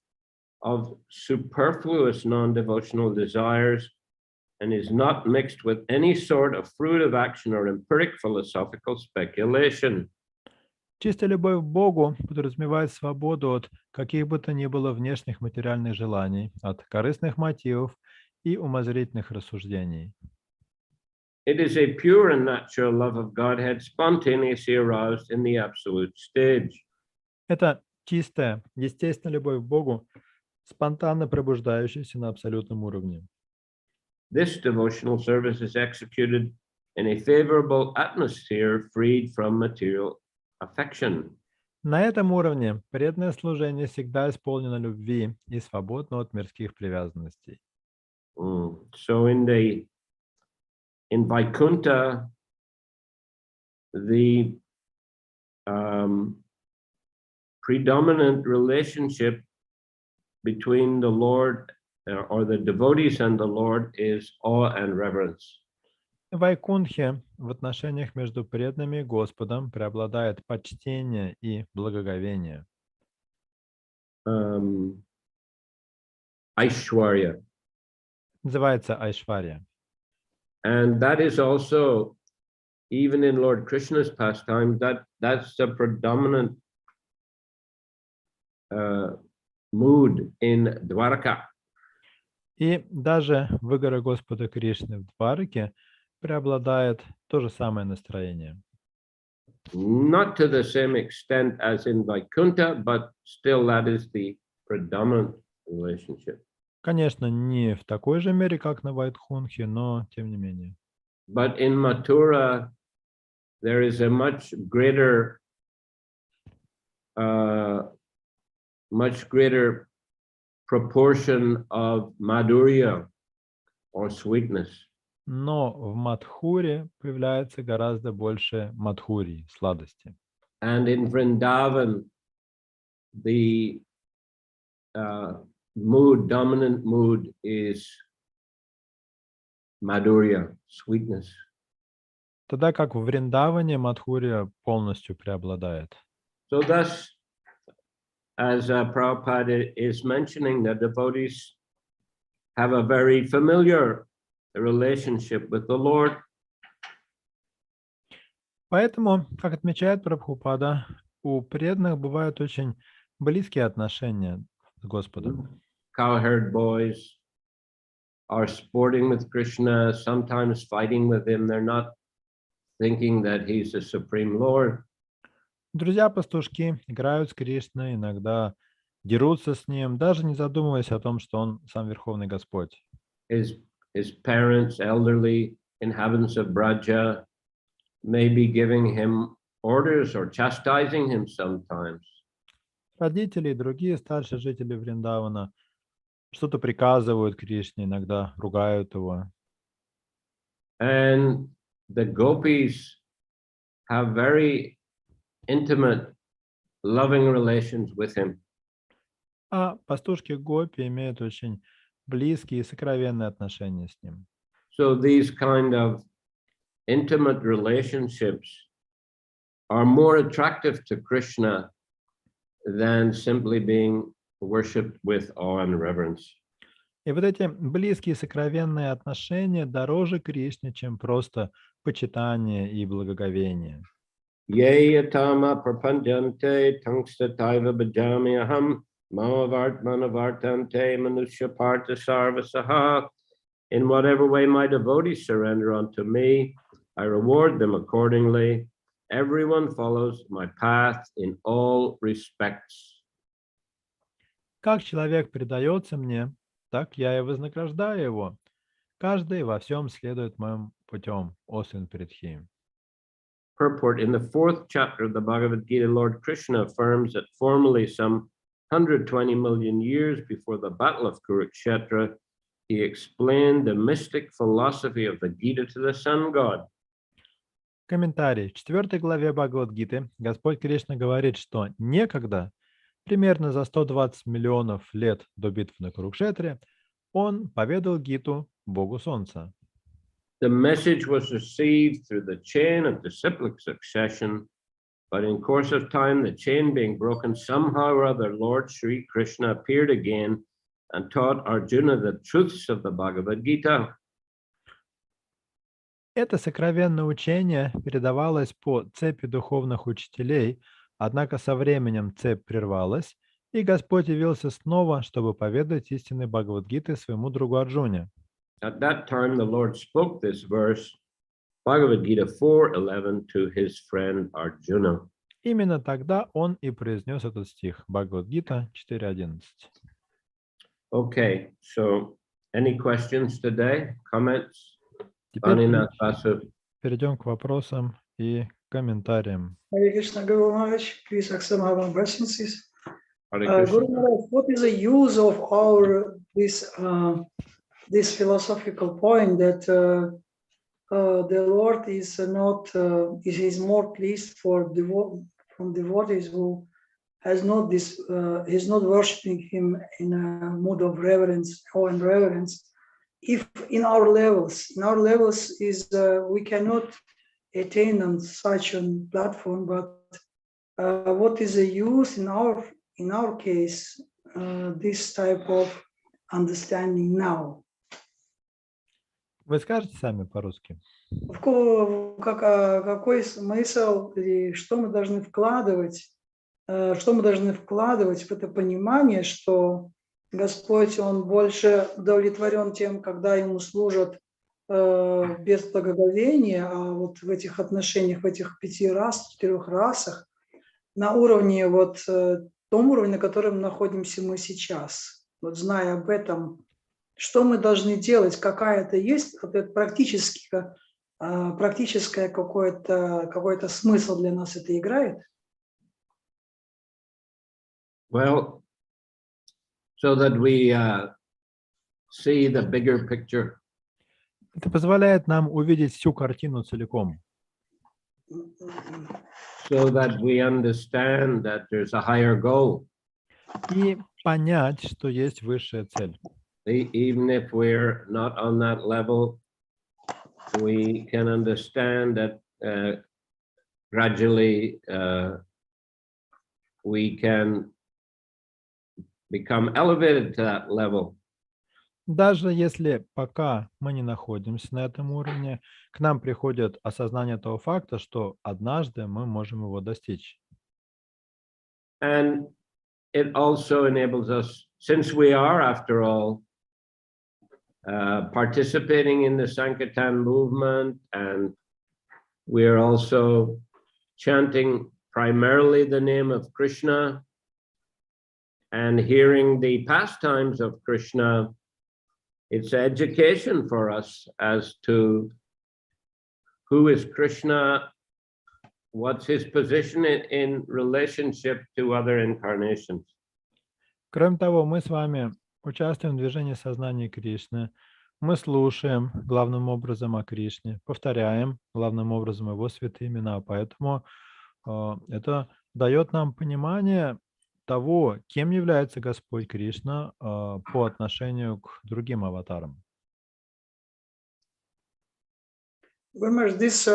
of superfluous non-devotional desires and is not mixed with any sort of fruitive action or empiric philosophical speculation. Чистая любовь к Богу подразумевает свободу от каких бы то ни было внешних материальных желаний, от корыстных мотивов и умозрительных рассуждений. It is a pure and natural love of Godhead spontaneously aroused in the absolute stage. Это чистая, естественная любовь к Богу, спонтанно пробуждающаяся на абсолютном уровне. This devotional service is executed in a favorable atmosphere freed from material affection. На этом уровне преданное служение всегда исполнено любви и свободно от мирских привязанностей. So in Vaikuntha, the predominant relationship between the Lord or the devotees and the Lord is awe and reverence. В Вайкунтхе в отношениях между преданными и Господом преобладает почтение и благоговение. Aishwarya. Называется Айшварья. And that is also, even in Lord Krishna's pastime, that's the predominant mood in Dwaraka. И даже в играх Господа Кришны в Двараке преобладает то же самое настроение. Not to the same extent as in Vaikuntha, but still that is the predominant relationship. Конечно, не в такой же мере, как на Вайтхунхе, но тем не менее. But in Mathura, there is a uh, much greater proportion of madhurya or sweetness. Но в Мадхуре появляется гораздо больше мадхурии, сладости. And in Vrindavan, the dominant mood is madhurya, sweetness. Тогда как в Вриндаване Мадхурия полностью преобладает. So thus, as Prabhupada is mentioning, the devotees have a very familiar relationship with the Lord. Поэтому, как отмечает Прабхупада, у преданных бывают очень близкие отношения с Господом. Cowherd boys are sporting with Krishna, sometimes fighting with him. They're not thinking that he's the Supreme Lord. Друзья-пастушки играют с Кришной, иногда дерутся с ним, даже не задумываясь о том, что он сам Верховный Господь. His parents, elderly inhabitants of Braja, may be giving him orders or chastising him sometimes. Родители и другие старшие жители Вриндавана что-то приказывают Кришне, иногда ругают его. And the gopis have very intimate, loving relations with him. А пастушки Гопи имеют очень близкие и сокровенные отношения с ним. So these kind of intimate relationships are more attractive to Krishna than simply being worshipped with awe and reverence. И вот эти близкие сокровенные отношения дороже Кришне, чем просто почитание и благоговение. Ye yatama prapanjante tangstataiva bhajami aham mamavartmanavartante manusya partha sarvasaha. In whatever way my devotees surrender unto me, I reward them accordingly. Everyone follows my path in all respects. Как человек предается мне, так я и вознаграждаю его. Каждый во всем следует моим путем, о сын Притхи. Purport: in the 4th chapter of the Bhagavad Gita, Lord Krishna affirms that formerly, some 120 million years before the battle of Kurukshetra, he explained the mystic philosophy of the Gita to the sun god. Комментарий. В 4 главе Бхагавад-гиты Господь Кришна говорит, что некогда, примерно за 120 миллионов лет до битвы на Курукшетре, он поведал Гиту Богу Солнца. The message was received through the chain of disciplic succession, but in course of time, the chain being broken, somehow or other, Lord Shri Krishna appeared again and taught Arjuna the truths of the Bhagavad Gita. Это сокровенное учение передавалось по цепи духовных учителей, однако со временем цепь прервалась, и Господь явился снова, чтобы поведать истины Бхагавад-гиты своему другу Арджуне. At that time, the Lord spoke this verse, Bhagavad Gita 4:11, to his friend Arjuna. Именно тогда он и произнес этот стих, Бхагавад-гита 4.11. Okay, so any questions today? Comments? Теперь перейдем к вопросам и комментариям. Hare Krishna, Guru Maharaj, please accept my obeisances. Hare Krishna. Guru Maharaj, what is the use of our this philosophical point that the Lord is not is more pleased from devotees who has not this is not worshiping him in a mood of reverence, awe and reverence. If in our levels is we cannot attain on such a platform, but what is the use in our case this type of understanding now? Вы скажете сами по-русски? Какой смысл или что мы должны вкладывать в это понимание, что Господь, Он больше удовлетворен тем, когда Ему служат без благоговения, а вот в этих отношениях, в этих 4 расах, на уровне, том уровне, на котором находимся мы сейчас. Вот зная об этом, что мы должны делать, какая-то есть вот это практическое какой-то смысл для нас это играет? Well, so that we see the bigger picture. Это позволяет нам увидеть всю картину целиком, So that we understand that there's a higher goal. и понять, что есть высшая цель. Even if we're not on that level, we can understand that gradually we can become elevated to that level. Даже если пока мы не находимся на этом уровне, к нам приходит осознание того факта, что однажды мы можем его достичь. And it also enables us, since we are, after all, participating in the Sankirtan movement, and we are also chanting primarily the name of Krishna and hearing the pastimes of Krishna. It's education for us as to who is Krishna, what's his position in relationship to other incarnations. Кроме того, мы с вами участвуем в движении сознания Кришны, мы слушаем главным образом о Кришне, повторяем главным образом его святые имена, поэтому это дает нам понимание того, кем является Господь Кришна по отношению к другим аватарам. This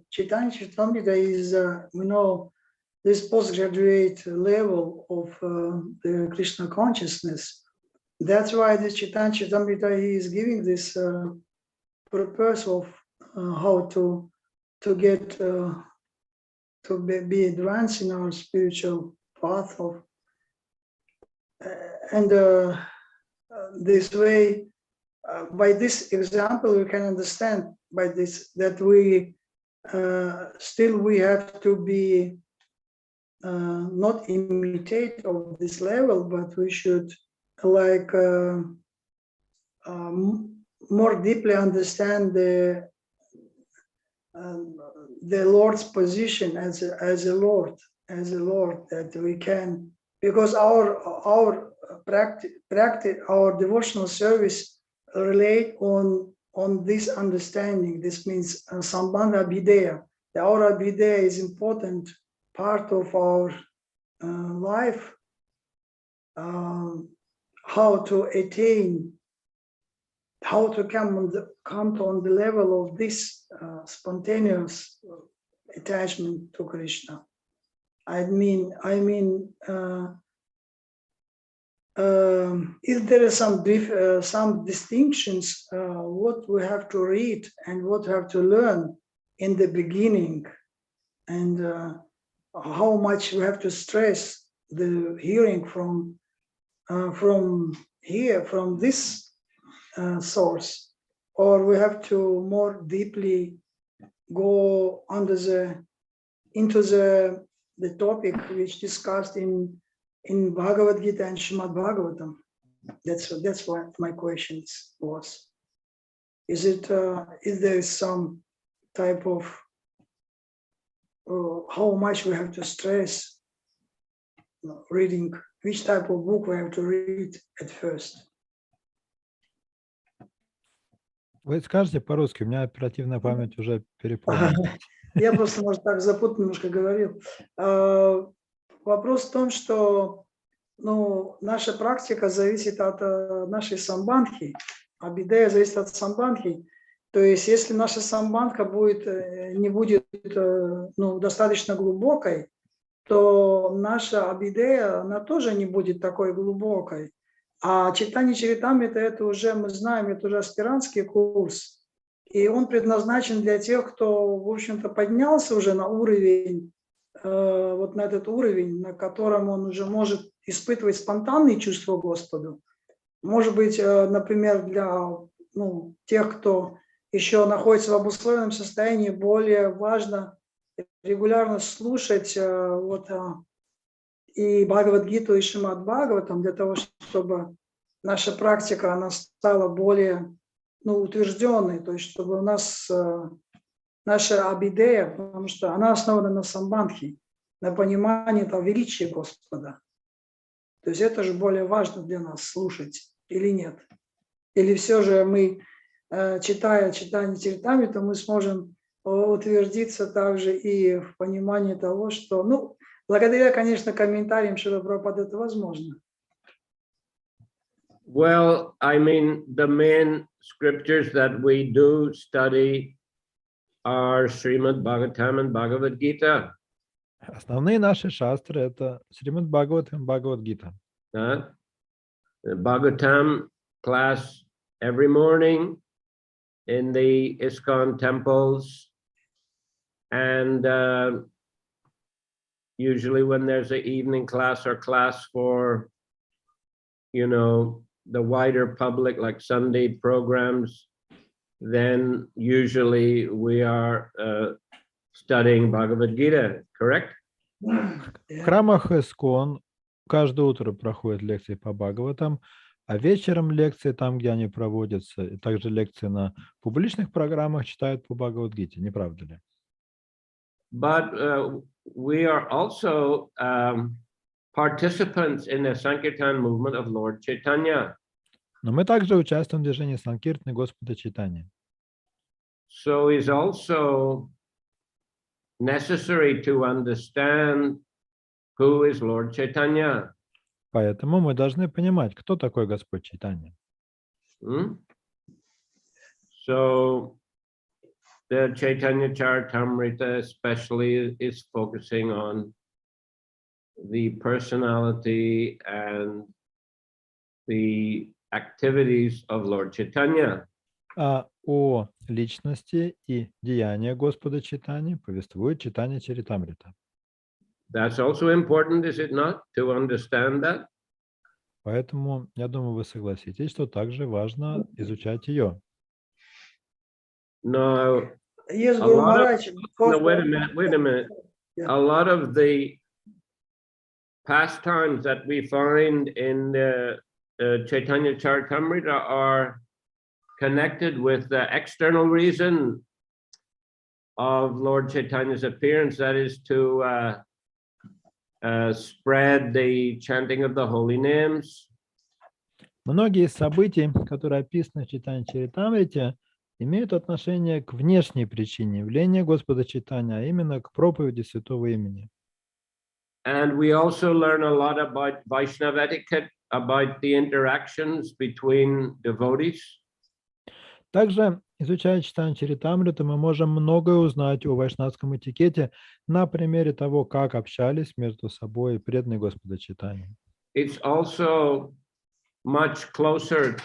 Chaitanya Charitamrita is, we know, this postgraduate level of the Krishna consciousness. That's why this Chaitanya Charitamrita is giving this purpose of how to get to be advanced in our spiritual path of, and this way, by this example, we can understand by this that we still we have to be not imitate of this level, but we should like more deeply understand the Lord's position as a Lord, that we can, because our practice, our devotional service relate on this understanding. This means Sambandha Abhideya. Our Abhideya is important part of our life. How to attain, how to come on the level of this spontaneous attachment to Krishna. I mean, if there is some distinctions, what we have to read and what we have to learn in the beginning, and how much we have to stress the hearing from this source, or we have to more deeply go into the topic which discussed in Bhagavad Gita and Srimad Bhagavatam. That's what my question was. Is there some type of how much we have to stress reading, which type of book we have to read at first? Вы скажете по-русски, у меня оперативная память уже переполнена. Я просто, может, так запутанно немножко говорил. Вопрос в том, что наша практика зависит от нашей самбандхи, абидея зависит от самбандхи. То есть, если наша самбандха не будет достаточно глубокой, то наша абидея, она тоже не будет такой глубокой. А Чайтанья Чаритамрита, это уже, мы знаем, это уже аспирантский курс. И он предназначен для тех, кто, в общем-то, поднялся уже на уровень, вот на этот уровень, на котором он уже может испытывать спонтанные чувства Господу. Может быть, например, для тех, кто еще находится в обусловленном состоянии, более важно регулярно слушать и Бхагавад-гиту, и Шримад Бхагаватам, для того, чтобы наша практика, она стала более, утвержденной, то есть чтобы у нас наша абидея, потому что она основана на самбандхи, на понимании того величия Господа. То есть это же более важно для нас слушать или нет? Или все же мы, читая Чайтанью Чаритамриту, мы сможем утвердиться также и в понимании того, что, благодаря, конечно, комментариям Шрила Прабхупады это возможно. Well, I mean, the main scriptures that we do study are Srimad Bhagavatam and Bhagavad Gita. Основные наши шастры — это Сримад Бхагаватам, Бхагавад-гита. The Bhagavatam class every morning in the ISKCON temples, and usually when there's an evening class or class for, the wider public, like Sunday programs, then usually we are studying Bhagavad Gita, correct? В храмах ИСККОН каждое утро проходят лекции по Бхагаватам, а вечером лекции там, где они проводятся, и также лекции на публичных программах читают по Бхагавад-гите, не правда ли? But we are also participants in the Sankirtan movement of Lord Chaitanya. Но мы также участвуем в движении Санкиртаны Господа Чайтаньи. So it's also necessary to understand who is Lord Chaitanya. Поэтому мы должны понимать, кто такой Господь Чайтанья. So the Chaitanya Charitamrita especially is focusing on the personality and the activities of Lord Chaitanya. А о личности и деяниях Господа Чайтаньи повествует Чайтанья Чаритамрита. That's also important, is it not, to understand that? Поэтому, я думаю, вы согласитесь, что также важно изучать ее. No, Yes, a Guru lot of, Maharaj, no, wait a minute. Yeah. A lot of the pastimes that we find in the Chaitanya Charitamrita are connected with the external reason of Lord Chaitanya's appearance, that is to spread the chanting of the holy names. Многие из событий, которые описаны в Чайтанья Чаритамрите, имеют отношение к внешней причине явления Господа Чайтаньи, а именно к проповеди святого имени. And we also learn a lot about Vaishnava etiquette, about the interactions between devotees. Также, изучая Чайтанью Чаритамриту, мы можем многое узнать о вайшнавском этикете на примере того, как общались между собой преданные Господа Чайтаньи. It's also much closer.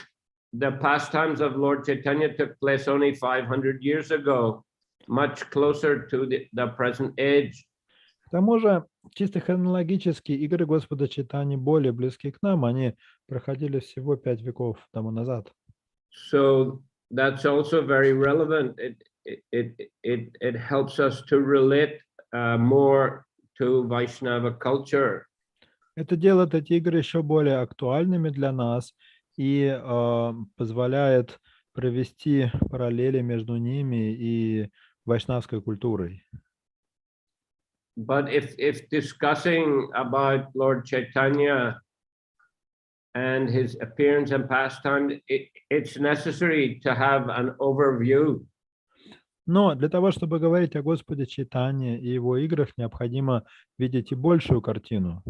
The pastimes of Lord Chaitanya took place only 500 years ago, much closer to the present age. К тому же, чисто хронологически, игры Господа Чайтаньи более близки к нам, они проходили всего 5 веков тому назад. So that's also very relevant. It helps us to relate more to Vaishnava culture. Это делает эти игры еще более актуальными для нас и позволяет провести параллели между ними и вайшнавской культурой. But if discussing about Lord Chaitanya and his appearance and pastime, it's necessary to have an overview. Но для того, чтобы говорить о Господе Чайтанье и его играх, необходимо видеть и большую картину.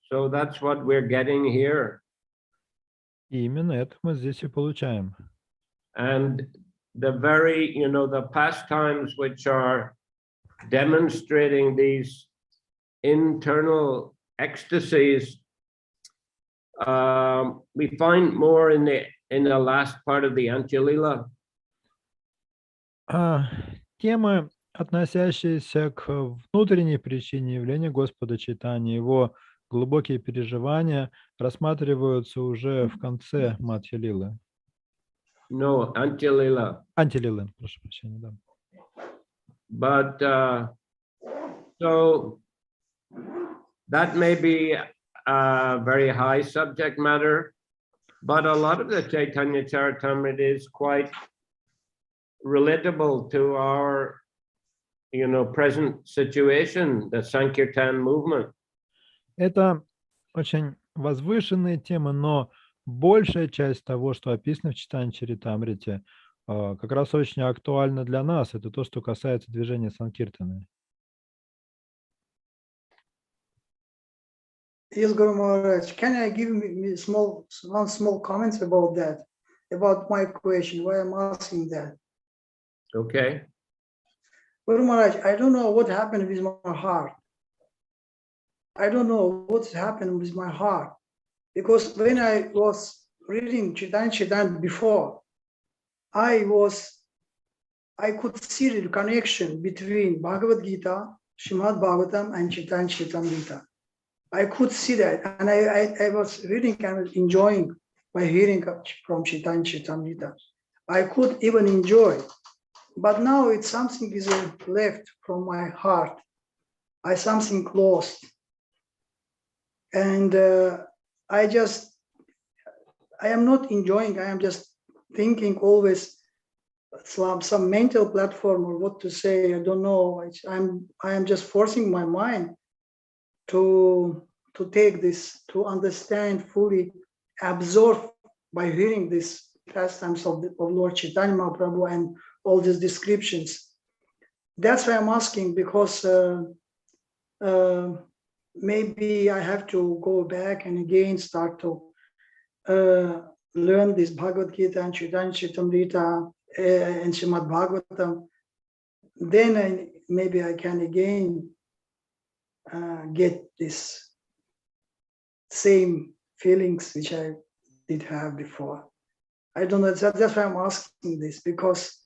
So that's what we're getting here. И именно это мы здесь и получаем. And the very, the pastimes which are demonstrating these internal ecstasies, we find more in the last part of the Antya-lila. Темы, относящиеся к внутренней причине явления Господа Чайтаньи, его глубокие переживания, рассматриваются уже в конце Мадхья-лилы. No, Antya-lila. Антилилы, прошу прощения, да. But so that may be a very high subject matter. But a lot of the Chaitanya Charitamrita is quite relatable to our, present situation, the Sankirtan movement. Это очень возвышенные темы, но большая часть того, что описано в Чайтанья Чаритамрите, как раз очень актуально для нас. Это то, что касается движения Санкиртаны. Yes, Guru Maharaj, can I give me one small comment about that, about my question, why I'm asking that? Okay. Guru Maharaj, I don't know what happened with my heart. I don't know what's happened with my heart. Because when I was reading Chaitanya before, I could see the connection between Bhagavad Gita, Srimad Bhagavatam, and Chaitanya Charitamrita. I could see that, and I was reading and enjoying by hearing from Chaitanya Charitamrita. I could even enjoy, but now it's something is left from my heart. Something lost, and I am not enjoying. I am just thinking always some mental platform or what to say. I don't know. I am just forcing my mind to take this, to understand fully, absorb by hearing these pastimes of Lord Chaitanya Mahaprabhu and all these descriptions. That's why I'm asking, because maybe I have to go back and again start to learn this Bhagavad Gita and Chaitanya Charitamrita and Srimad Bhagavatam. Then maybe I can again get this same feelings which I did have before. I don't know. That's why I'm asking this, because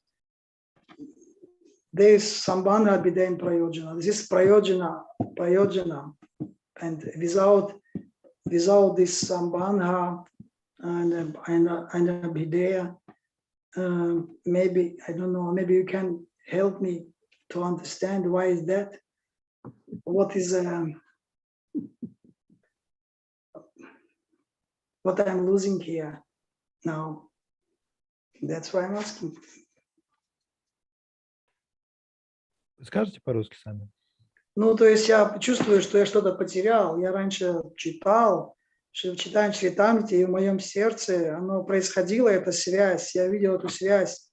there is sambandha bidhen prayojana. This is prayojana, and without this sambandha and bidheya, maybe I don't know. Maybe you can help me to understand why is that. What is what I'm losing here now? That's why I'm asking. Скажите по-русски сами. Ну, то есть я чувствую, что я что-то потерял. Я раньше читал, что в Чайтанья Чаритамрите, и в моем сердце оно происходила, эта связь. Я видел эту связь.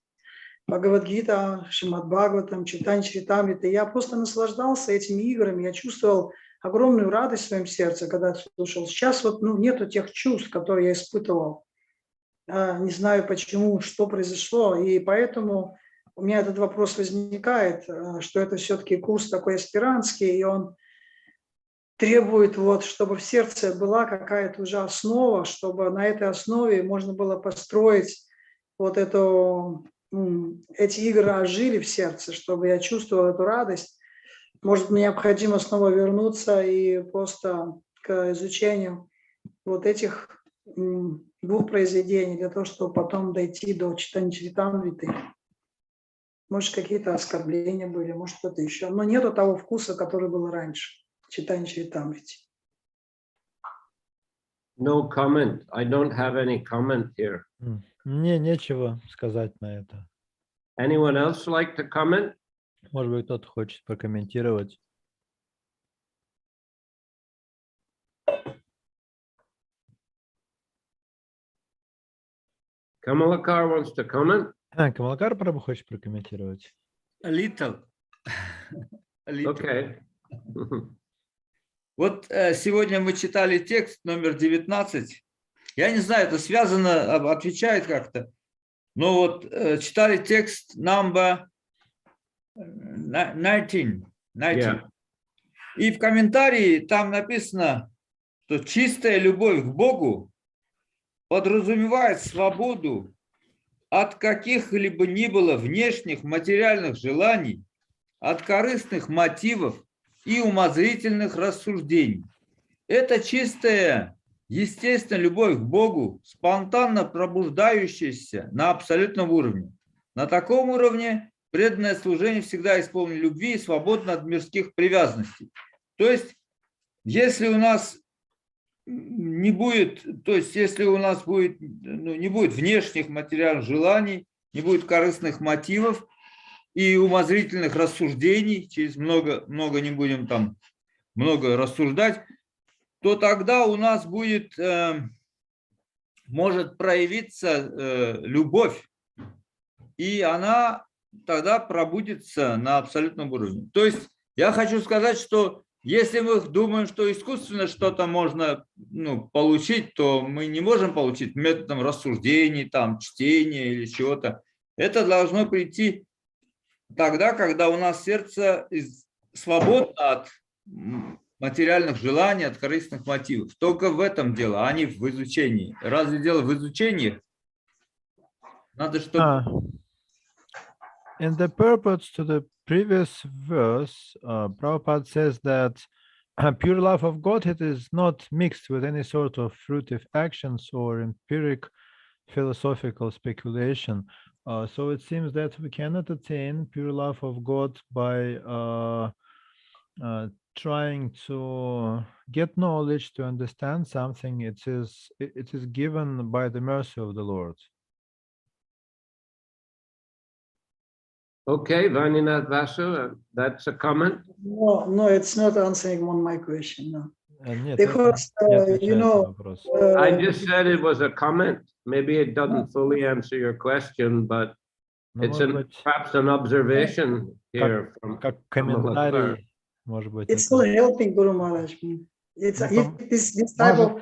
Бхагавад-гита, Шримад Бхагаватам, Чайтанья Чаритамрита. Я просто наслаждался этими играми. Я чувствовал огромную радость в своем сердце, когда слушал. Сейчас вот нету тех чувств, которые я испытывал. Не знаю почему, что произошло. И поэтому у меня этот вопрос возникает, что это все-таки курс такой аспирантский, и он требует, чтобы в сердце была какая-то уже основа, чтобы на этой основе можно было построить эти игры ожили в сердце, чтобы я чувствовал эту радость. Может, мне необходимо снова вернуться и просто к изучению этих двух произведений для того, чтобы потом дойти до Чайтанья Чаритамриты. Может, какие-то оскорбления были, может, что-то еще. Но нету того вкуса, который был раньше в Чайтанья Чаритамрите. No comment. I don't have any comment here. Мне нечего сказать на это. Anyone else like to comment? Может быть, кто-то хочет прокомментировать. Kamalakar wants to comment. Камалакар Прабху хочет прокомментировать. A little. Okay. Вот сегодня мы читали текст номер 19. Я не знаю, это связано, отвечает как-то. Но вот читали текст number 19. Yeah. И в комментарии там написано, что чистая любовь к Богу подразумевает свободу от каких-либо ни было внешних материальных желаний, от корыстных мотивов и умозрительных рассуждений. Это чистая, естественная любовь к Богу, спонтанно пробуждающаяся на абсолютном уровне. На таком уровне преданное служение всегда исполнено любви и свободно от мирских привязанностей. То есть, если у нас не будет, то есть если у нас будет, не будет внешних материальных желаний, не будет корыстных мотивов и умозрительных рассуждений, через много не будем там много рассуждать, то тогда у нас будет, может проявиться любовь, и она тогда пробудится на абсолютном уровне. То есть я хочу сказать, что если мы думаем, что искусственно что-то можно получить, то мы не можем получить методом рассуждений, там, чтения или чего-то. Это должно прийти тогда, когда у нас сердце свободно от материальных желаний, от корыстных мотивов. Только в этом дело, а не в изучении. Разве дело в изучении? Надо, чтобы... In the purport to the previous verse, Prabhupada says that pure love of Godhead is not mixed with any sort of fruitive actions or empiric philosophical speculation. So it seems that we cannot attain pure love of God by trying to get knowledge, to understand something. It is given by the mercy of the Lord. Okay, Vaninath Vasu, that's a comment. No, it's not answering on my question. No. Нет, Because не вопрос. I just said it was a comment. Maybe it doesn't fully answer your question, but it's perhaps an observation here from как комментарий, может быть. It's not helping Guru Maharaj. It's this type of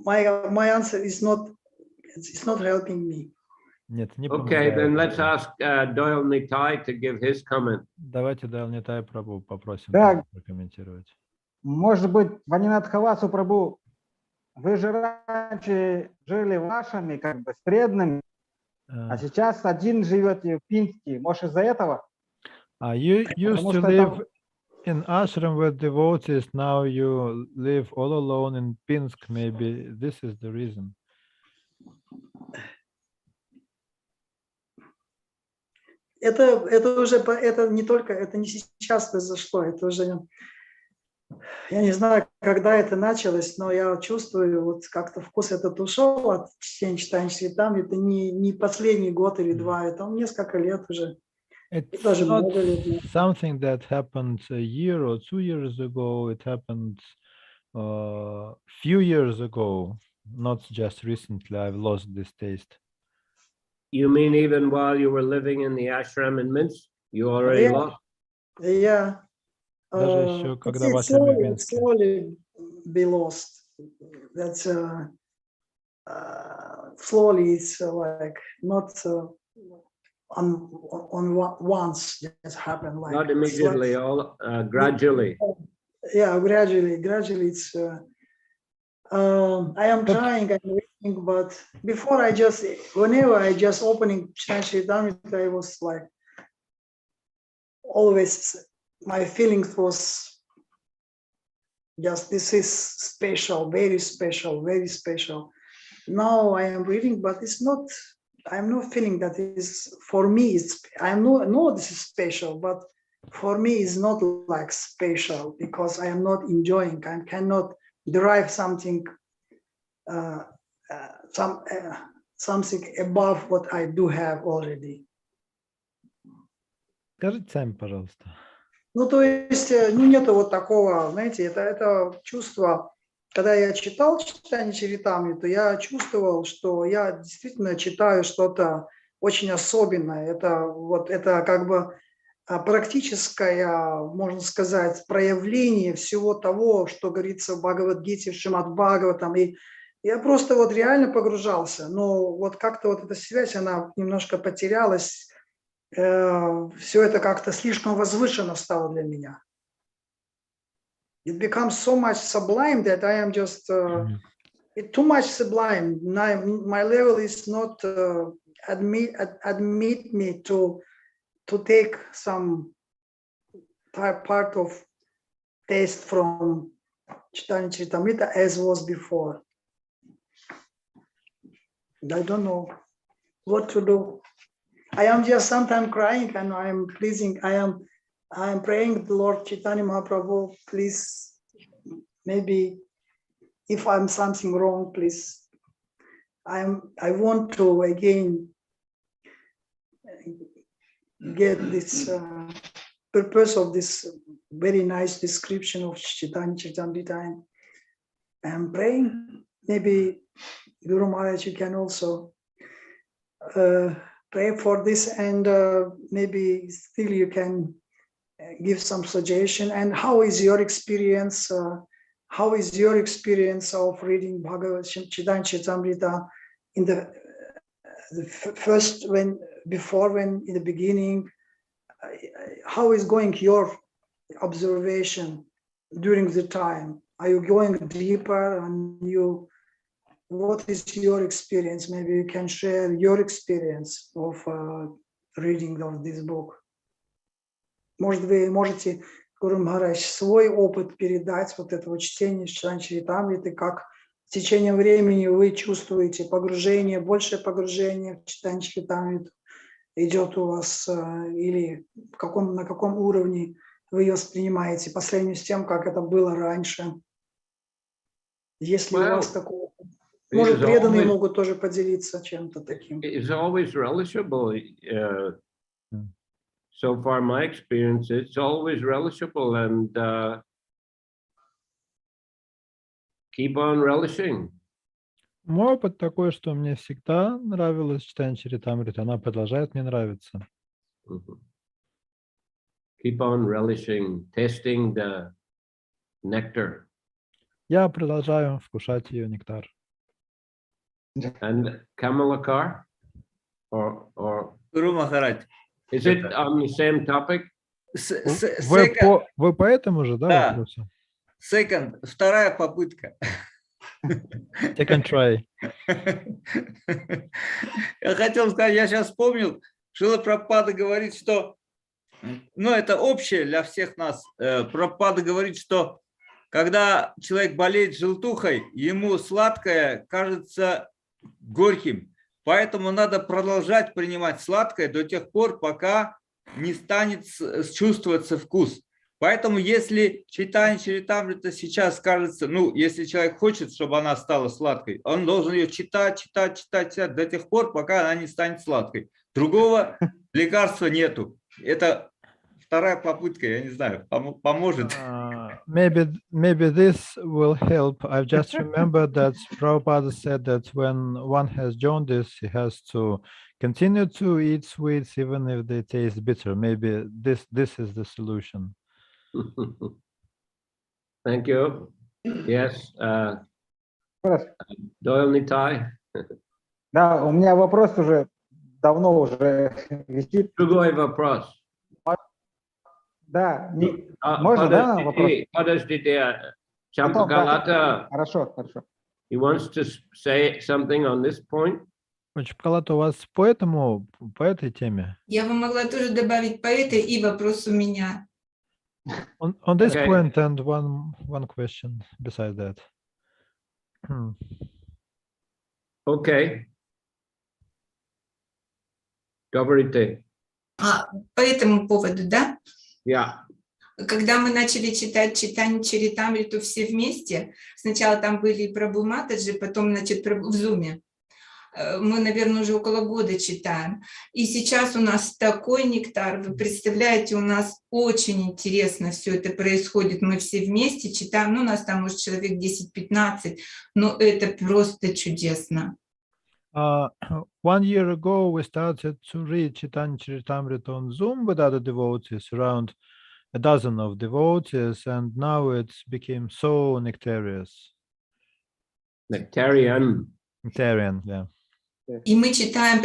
my answer is not. It's not helping me. Нет, не Okay, then let's ask Doyle Nitai to give his comment. Давайте Дойл Нитай Прабху попросим прокомментировать. Может быть, Ванинатхавасу Прабху, вы же раньше жили вашими, как бы, с преданными, а сейчас один живете в Пинске. Может, из-за этого? You used to live in ashram with devotees, now you live all alone in Pinsk, maybe this is the reason. Это уже, это не только, это не сейчас произошло, это уже, я не знаю, когда это началось, но я чувствую, вот как-то вкус этот ушел от чтения Чайтаньи Чаритамриты, это не последний год или два, это несколько лет уже. It's not something that happened a year or 2 years ago, it happened a few years ago, not just recently. I've lost this taste. You mean even while you were living in the ashram in Minsk, you already lost? Yeah. Даже еще когда вас в Минске. Slowly be lost. That's slowly. It's like not on once just happened. Like not immediately, all gradually. Yeah, gradually. It's. I am trying. I'm reading, but before whenever I just opening Chайтanья Charitamrita, I was like always. My feelings was just this is special, very special, very special. Now I am reading, but it's not. I'm not feeling that is for me. I know this is special, but for me it's not like special because I am not enjoying. I cannot derive something, something above what I do have already. Скажите сами, пожалуйста. Ну, то есть, нету вот такого, знаете, это чувство, когда я читал Чайтанью Чаритамриту, то я чувствовал, что я действительно читаю что-то очень особенное. Это как бы практическое, можно сказать, проявление всего того, что говорится в Бхагавад-гите, в Шримад-Бхагаватам. И я просто вот реально погружался, но вот как-то вот эта связь, она немножко потерялась. Все это как-то слишком возвышенно стало для меня. It becomes so much sublime that I am just too much sublime. My level is not admit me to take some part of taste from Чайтанья Чаритамрита as was before. I don't know what to do. I am just sometimes crying and I am pleasing. I am praying the Lord Chaitanya Mahaprabhu, please maybe if I'm something wrong, please. I want to again get this purpose of this very nice description of Chaitanya Charitamrita. I'm praying. Maybe Guru Maharaj, you can also pray for this, and maybe still you can give some suggestion. And how is your experience? How is your experience of reading Bhagavad Chaitanya Charitamrita in the first, when in the beginning? How is going your observation during the time? Are you going deeper, and what is your experience? Maybe you can share your experience of reading of this book. Может, вы можете, Гуру Махарадж, свой опыт передать вот этого чтения Чайтаньи Чаритамриты, как с течением времени вы чувствуете погружение, большее погружение в Чайтаньи Чаритамриту идет у вас, или на каком уровне вы ее воспринимаете по сравнению с тем, как это было раньше? Если у вас такое, может, преданные могут тоже поделиться чем-то таким. It's always relishable. So far, my experience, it's always relishable, and keep on relishing. Мой опыт такой, что мне всегда нравилось читание Чаритамриты, она продолжает мне нравиться. Keep on relishing, tasting the nectar. Я продолжаю вкушать ее нектар. And Kamalakar, or Гуру Махарадж. is it on the same topic? Вы по этому же, да, вопросу? Second, вторая попытка. Second try. Я хотел сказать, я сейчас вспомнил, Шрила Прабхупада говорит, что, ну, это общее для всех нас. Прабхупада говорит, что когда человек болеет желтухой, ему сладкое кажется горьким. Поэтому надо продолжать принимать сладкое до тех пор, пока не станет чувствоваться вкус. Поэтому если Чайтанья Чаритамрита сейчас кажется, ну, если человек хочет, чтобы она стала сладкой, он должен ее читать до тех пор, пока она не станет сладкой. Другого лекарства нету. Это вторая попытка, я не знаю, поможет. Maybe this will help. I've just remembered that Prabhupada said that when one has jaundice, he has to continue to eat sweets even if they taste bitter. Maybe this is the solution. Thank you. Yes. Doyle Nitai. Да, у меня вопрос уже давно уже висит. Другой вопрос. Да, можно, да, вопрос? Подождите, Потом, Чампакалата. Хорошо. He wants to say something on this point. Чампакалата, у вас по этой теме? Я бы могла тоже добавить по этой, и вопрос у меня. On this point and one question besides that. Okay. Говорите. По этому поводу, да? Yeah. Когда мы начали читать Чайтанью Чаритамриту все вместе, сначала там были и Прабху Матаджи, потом, значит, в Зуме. Мы, наверное, уже около года читаем. И сейчас у нас такой нектар. Вы представляете, у нас очень интересно все это происходит. Мы все вместе читаем. Ну, у нас там, может, человек 10-15, но это просто чудесно. 1 year ago, we started to read Chaitanya Charitamrita on Zoom with other devotees, around a dozen of devotees, and now it's became so nectarious. Nectarian, yeah. И мы читаем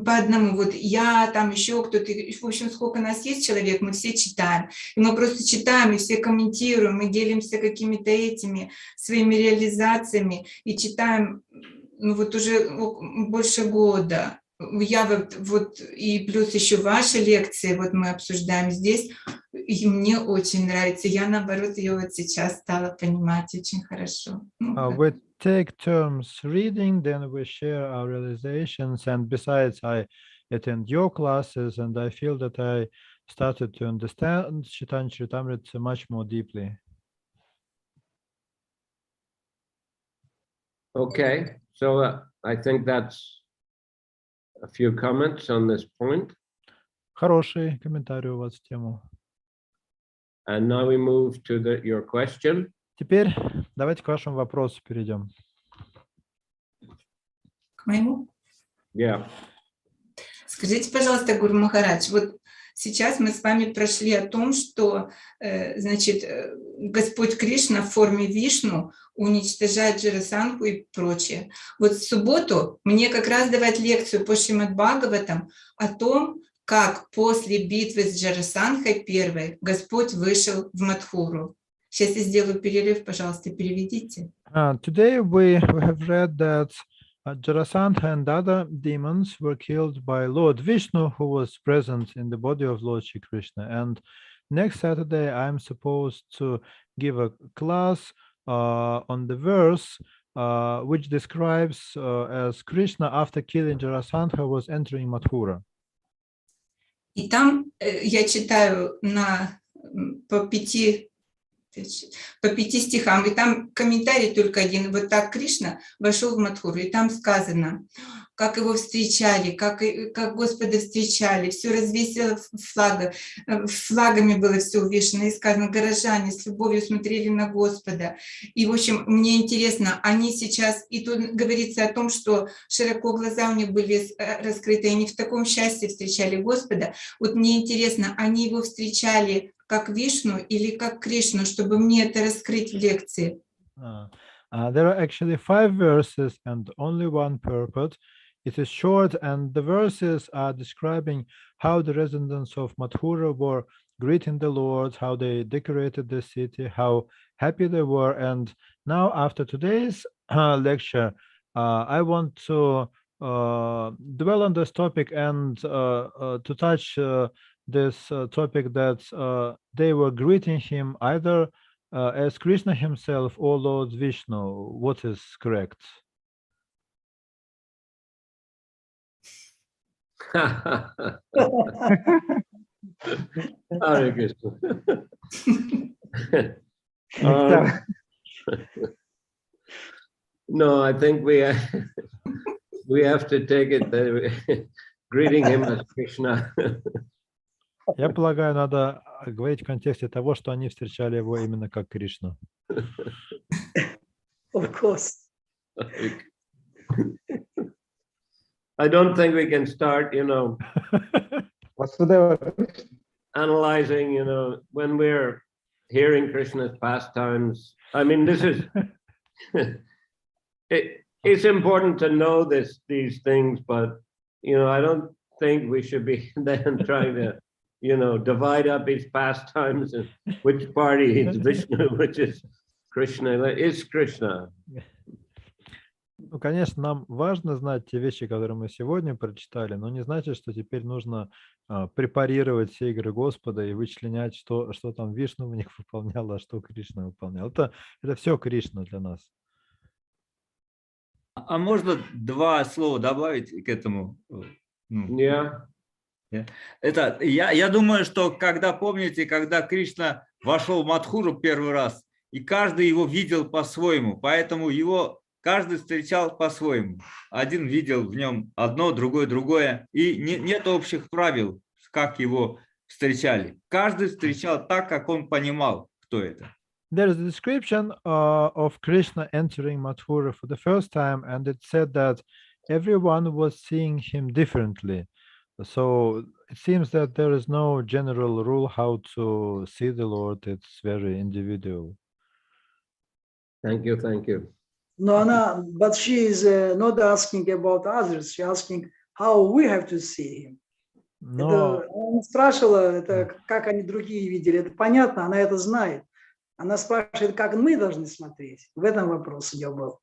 по одному. Вот я, там еще кто-то, в общем, сколько нас есть человек, мы все читаем. И мы просто читаем, и все комментируем, мы делимся какими-то этими своими реализациями и читаем, ну вот уже больше года. Я вот и плюс еще ваши лекции, вот мы обсуждаем здесь, и мне очень нравится. Я, наоборот, ее вот сейчас стала понимать очень хорошо. We take turns reading, then we share our realizations, and besides, I attend your classes, and I feel that I started to understand Chaitanya Charitamrita much more deeply. Okay, so I think that's a few comments on this point. Хороший комментарий у вас в тему. And now we move to your question. Теперь давайте к вашему вопросу перейдем. К моему? Yeah. Скажите, пожалуйста, Гуру Махарадж, вот сейчас мы с вами прошли о том, что, значит, Господь Кришна в форме Вишну уничтожает Джарасандху и прочее. Вот в субботу мне как раз давать лекцию по Шримад Бхагаватам о том, как после битвы с Джарасандхой первой Господь вышел в Мадхуру. Сейчас я сделаю перерыв, пожалуйста, переведите. Today we have read that Jarasandha and other demons were killed by Lord Vishnu, who was present in the body of Lord Shri Krishna. And next Saturday, I'm supposed to give a class on the verse which describes as Krishna, after killing Jarasandha, was entering Mathura. И там я читаю по пяти стихам, и там комментарий только один. Вот так Кришна вошел в Мадхуру, и там сказано, как его встречали, как Господа встречали, все развесило флагами было все увешано, и сказано, горожане с любовью смотрели на Господа. И, в общем, мне интересно, они сейчас, и тут говорится о том, что широко глаза у них были раскрыты, и они в таком счастье встречали Господа. Вот мне интересно, они его встречали как Вишну или как Кришну, чтобы мне это раскрыть в лекции? There are actually 5 verses and only one purport. It is short, and the verses are describing how the residents of Mathura were greeting the Lord, how they decorated the city, how happy they were. And now, after today's lecture, I want to dwell on this topic and to touch this topic that they were greeting him either as Krishna himself or Lord Vishnu. What is correct? Hare Krishna. No, I think we have to take it that greeting him as Krishna. Я полагаю, надо говорить в контексте того, что они встречали его именно как Кришну. Of course. I don't think we can start, analyzing, when we're hearing Krishna's pastimes. I mean, this is, it's important to know these things, but, I don't think we should be then trying to, divide up his pastimes and which party is Vishnu, which is Krishna, is Krishna. Ну, конечно, нам важно знать те вещи, которые мы сегодня прочитали, но не значит, что теперь нужно препарировать все игры Господа и вычленять, что там Вишну в них выполнял, а что Кришна выполнял. Это все Кришна для нас. А можно 2 слова добавить к этому? Yeah. Это, я думаю, что помните, когда Кришна вошел в Мадхуру первый раз, и каждый его видел по-своему, поэтому его каждый встречал по-своему. Один видел в нем одно, другое, и нет общих правил, как его встречали. Каждый встречал так, как он понимал, кто это. There is a description of Krishna entering Mathura for the first time, and it said that everyone was seeing him differently. So it seems that there is no general rule how to see the Lord. It's very individual. Thank you. No, but she is not asking about others. She's asking how we have to see him. Но Она спрашивала, как они другие видели. Это понятно, она это знает. Она спрашивает, как мы должны смотреть. В этом вопрос у нее был.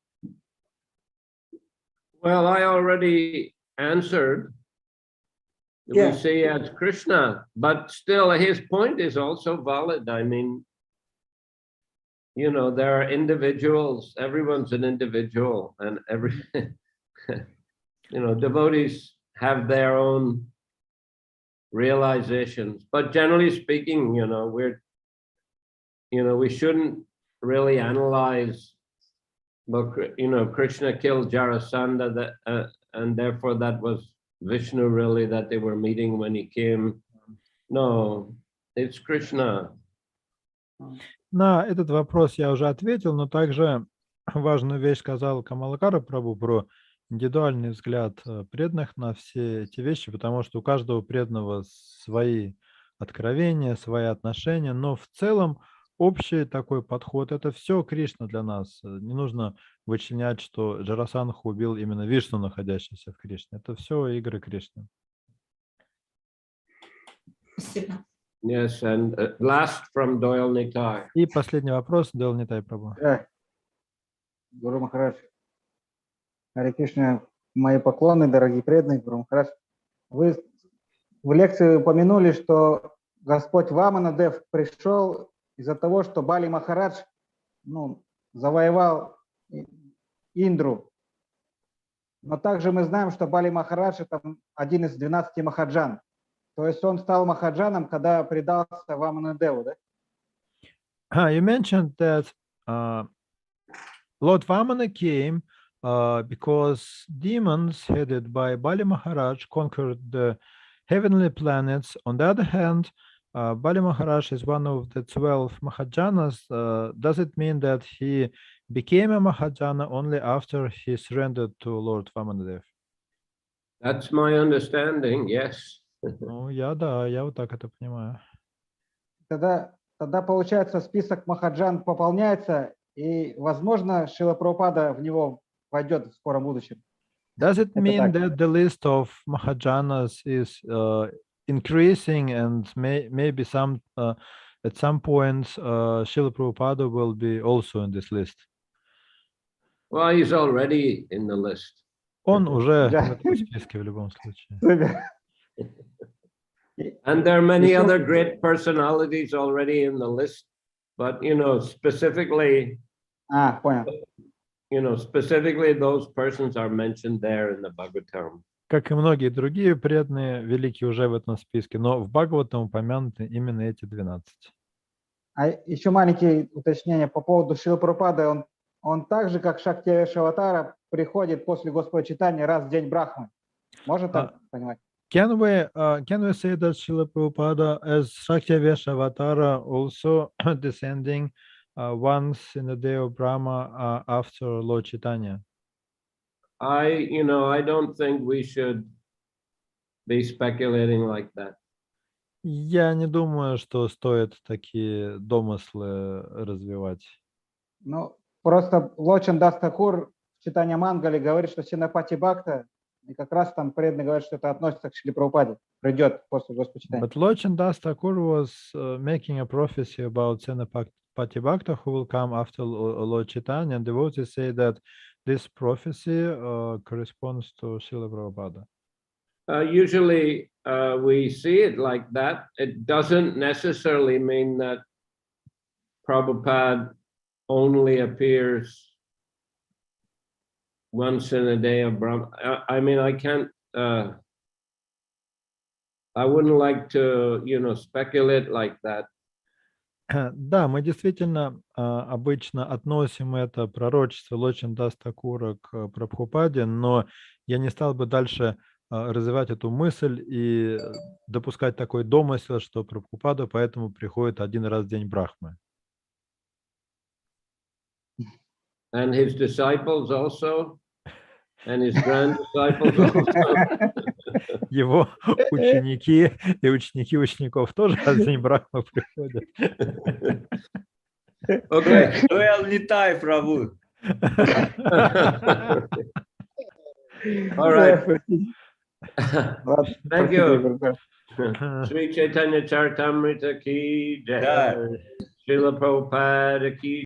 Well, I already answered. Yeah. We say as Krishna, but still his point is also valid. I mean, there are individuals, everyone's an individual, and devotees have their own realizations. But generally speaking, we shouldn't really analyze But Krishna killed Jarasandha, and therefore that was Vishnu really that they were meeting when he came. No, it's Krishna. На этот вопрос я уже ответил, но также важную вещь сказал Камалакара Прабху про индивидуальный взгляд преданных на все эти вещи, потому что у каждого преданного свои откровения, свои отношения, но в целом общий такой подход – это все Кришна для нас. Не нужно вычленять, что Джарасандху убил именно Вишну, находящийся в Кришне. Это все игры Кришны. Спасибо. Yes, and last from Doyle Nitai. И последний вопрос, Дойл Нитай Прабху. Гуру Махарадж. Харе Кришна, мои поклоны, дорогие преданные, Гуру Махарадж. Вы в лекции упомянули, что Господь Ваманадев пришел из-за того, что Бали Махарадж завоевал Индру. Но также мы знаем, что Бали Махарадж – это один из 12 махаджан. То есть он стал махаджаном, когда предался Ваманадеву, да? You mentioned that Lord Vamana came because demons headed by Bali Maharaj conquered the heavenly planets. On the other hand, Bali Maharaj is one of the 12 Mahajanas. Does it mean that he became a Mahajana only after he surrendered to Lord Vamanadev? That's my understanding, yes. Ну, я вот так это понимаю. Тогда получается, список махаджан пополняется, и, возможно, Шрила Прабхупада в него войдет в скором будущем. Does it mean that the list of Mahajanas is increasing and maybe at some point Srila Prabhupada will be also in this list? Well, he's already in the list. Он уже в этом списке в любом случае. And there are many other great personalities already in the list, but specifically, specifically those persons are mentioned there in the Bhagavatam. Как и многие другие преданные, великие уже в этом списке, но в Бхагаватам упомянуты именно эти 12. А еще маленькие уточнения по поводу Шрилы Прабхупады. Он так же, как Шактивеша Аватара, приходит после Господа Чайтаньи раз в день Брахмы. Можно так понимать? Can we say that Srila Prabhupada, as Shaktivesha Avatara, also descending once in the day of Brahma after Lord Chaitanya? I don't think we should be speculating like that. Я не думаю, что стоит такие домыслы развивать. Ну, просто Лочин Дас Такур в Чайтанья Мангале говорит, что Синапати Бхакта, и как раз там преданные говорят, что это относится к Шриле Прабхупаде, придет после Господа Чайтаньи. But Lochin Das Thakur was making a prophecy about Senapati Bhakta who will come after Lord Chaitanya, and devotees say that this prophecy corresponds to Srila Prabhupada. Usually we see it like that. It doesn't necessarily mean that Prabhupada only appears once in a day of Brahma. I mean, I can't, I wouldn't like to, speculate like that. Да, мы действительно обычно относим это пророчество Лочин Дас Такура к Прабхупаде, но я не стал бы дальше развивать эту мысль и допускать такой домысел, что Прабхупада поэтому приходит один раз в день Брахмы. And his disciples also, and his grand disciples also. Его ученики и ученики учеников тоже раз в день Брахмы приходят. Okay. Well, Nitai, Prabhu. All right. Thank you. Shri Chaitanya Charitamrita ki jai. Srila Prabhupada ki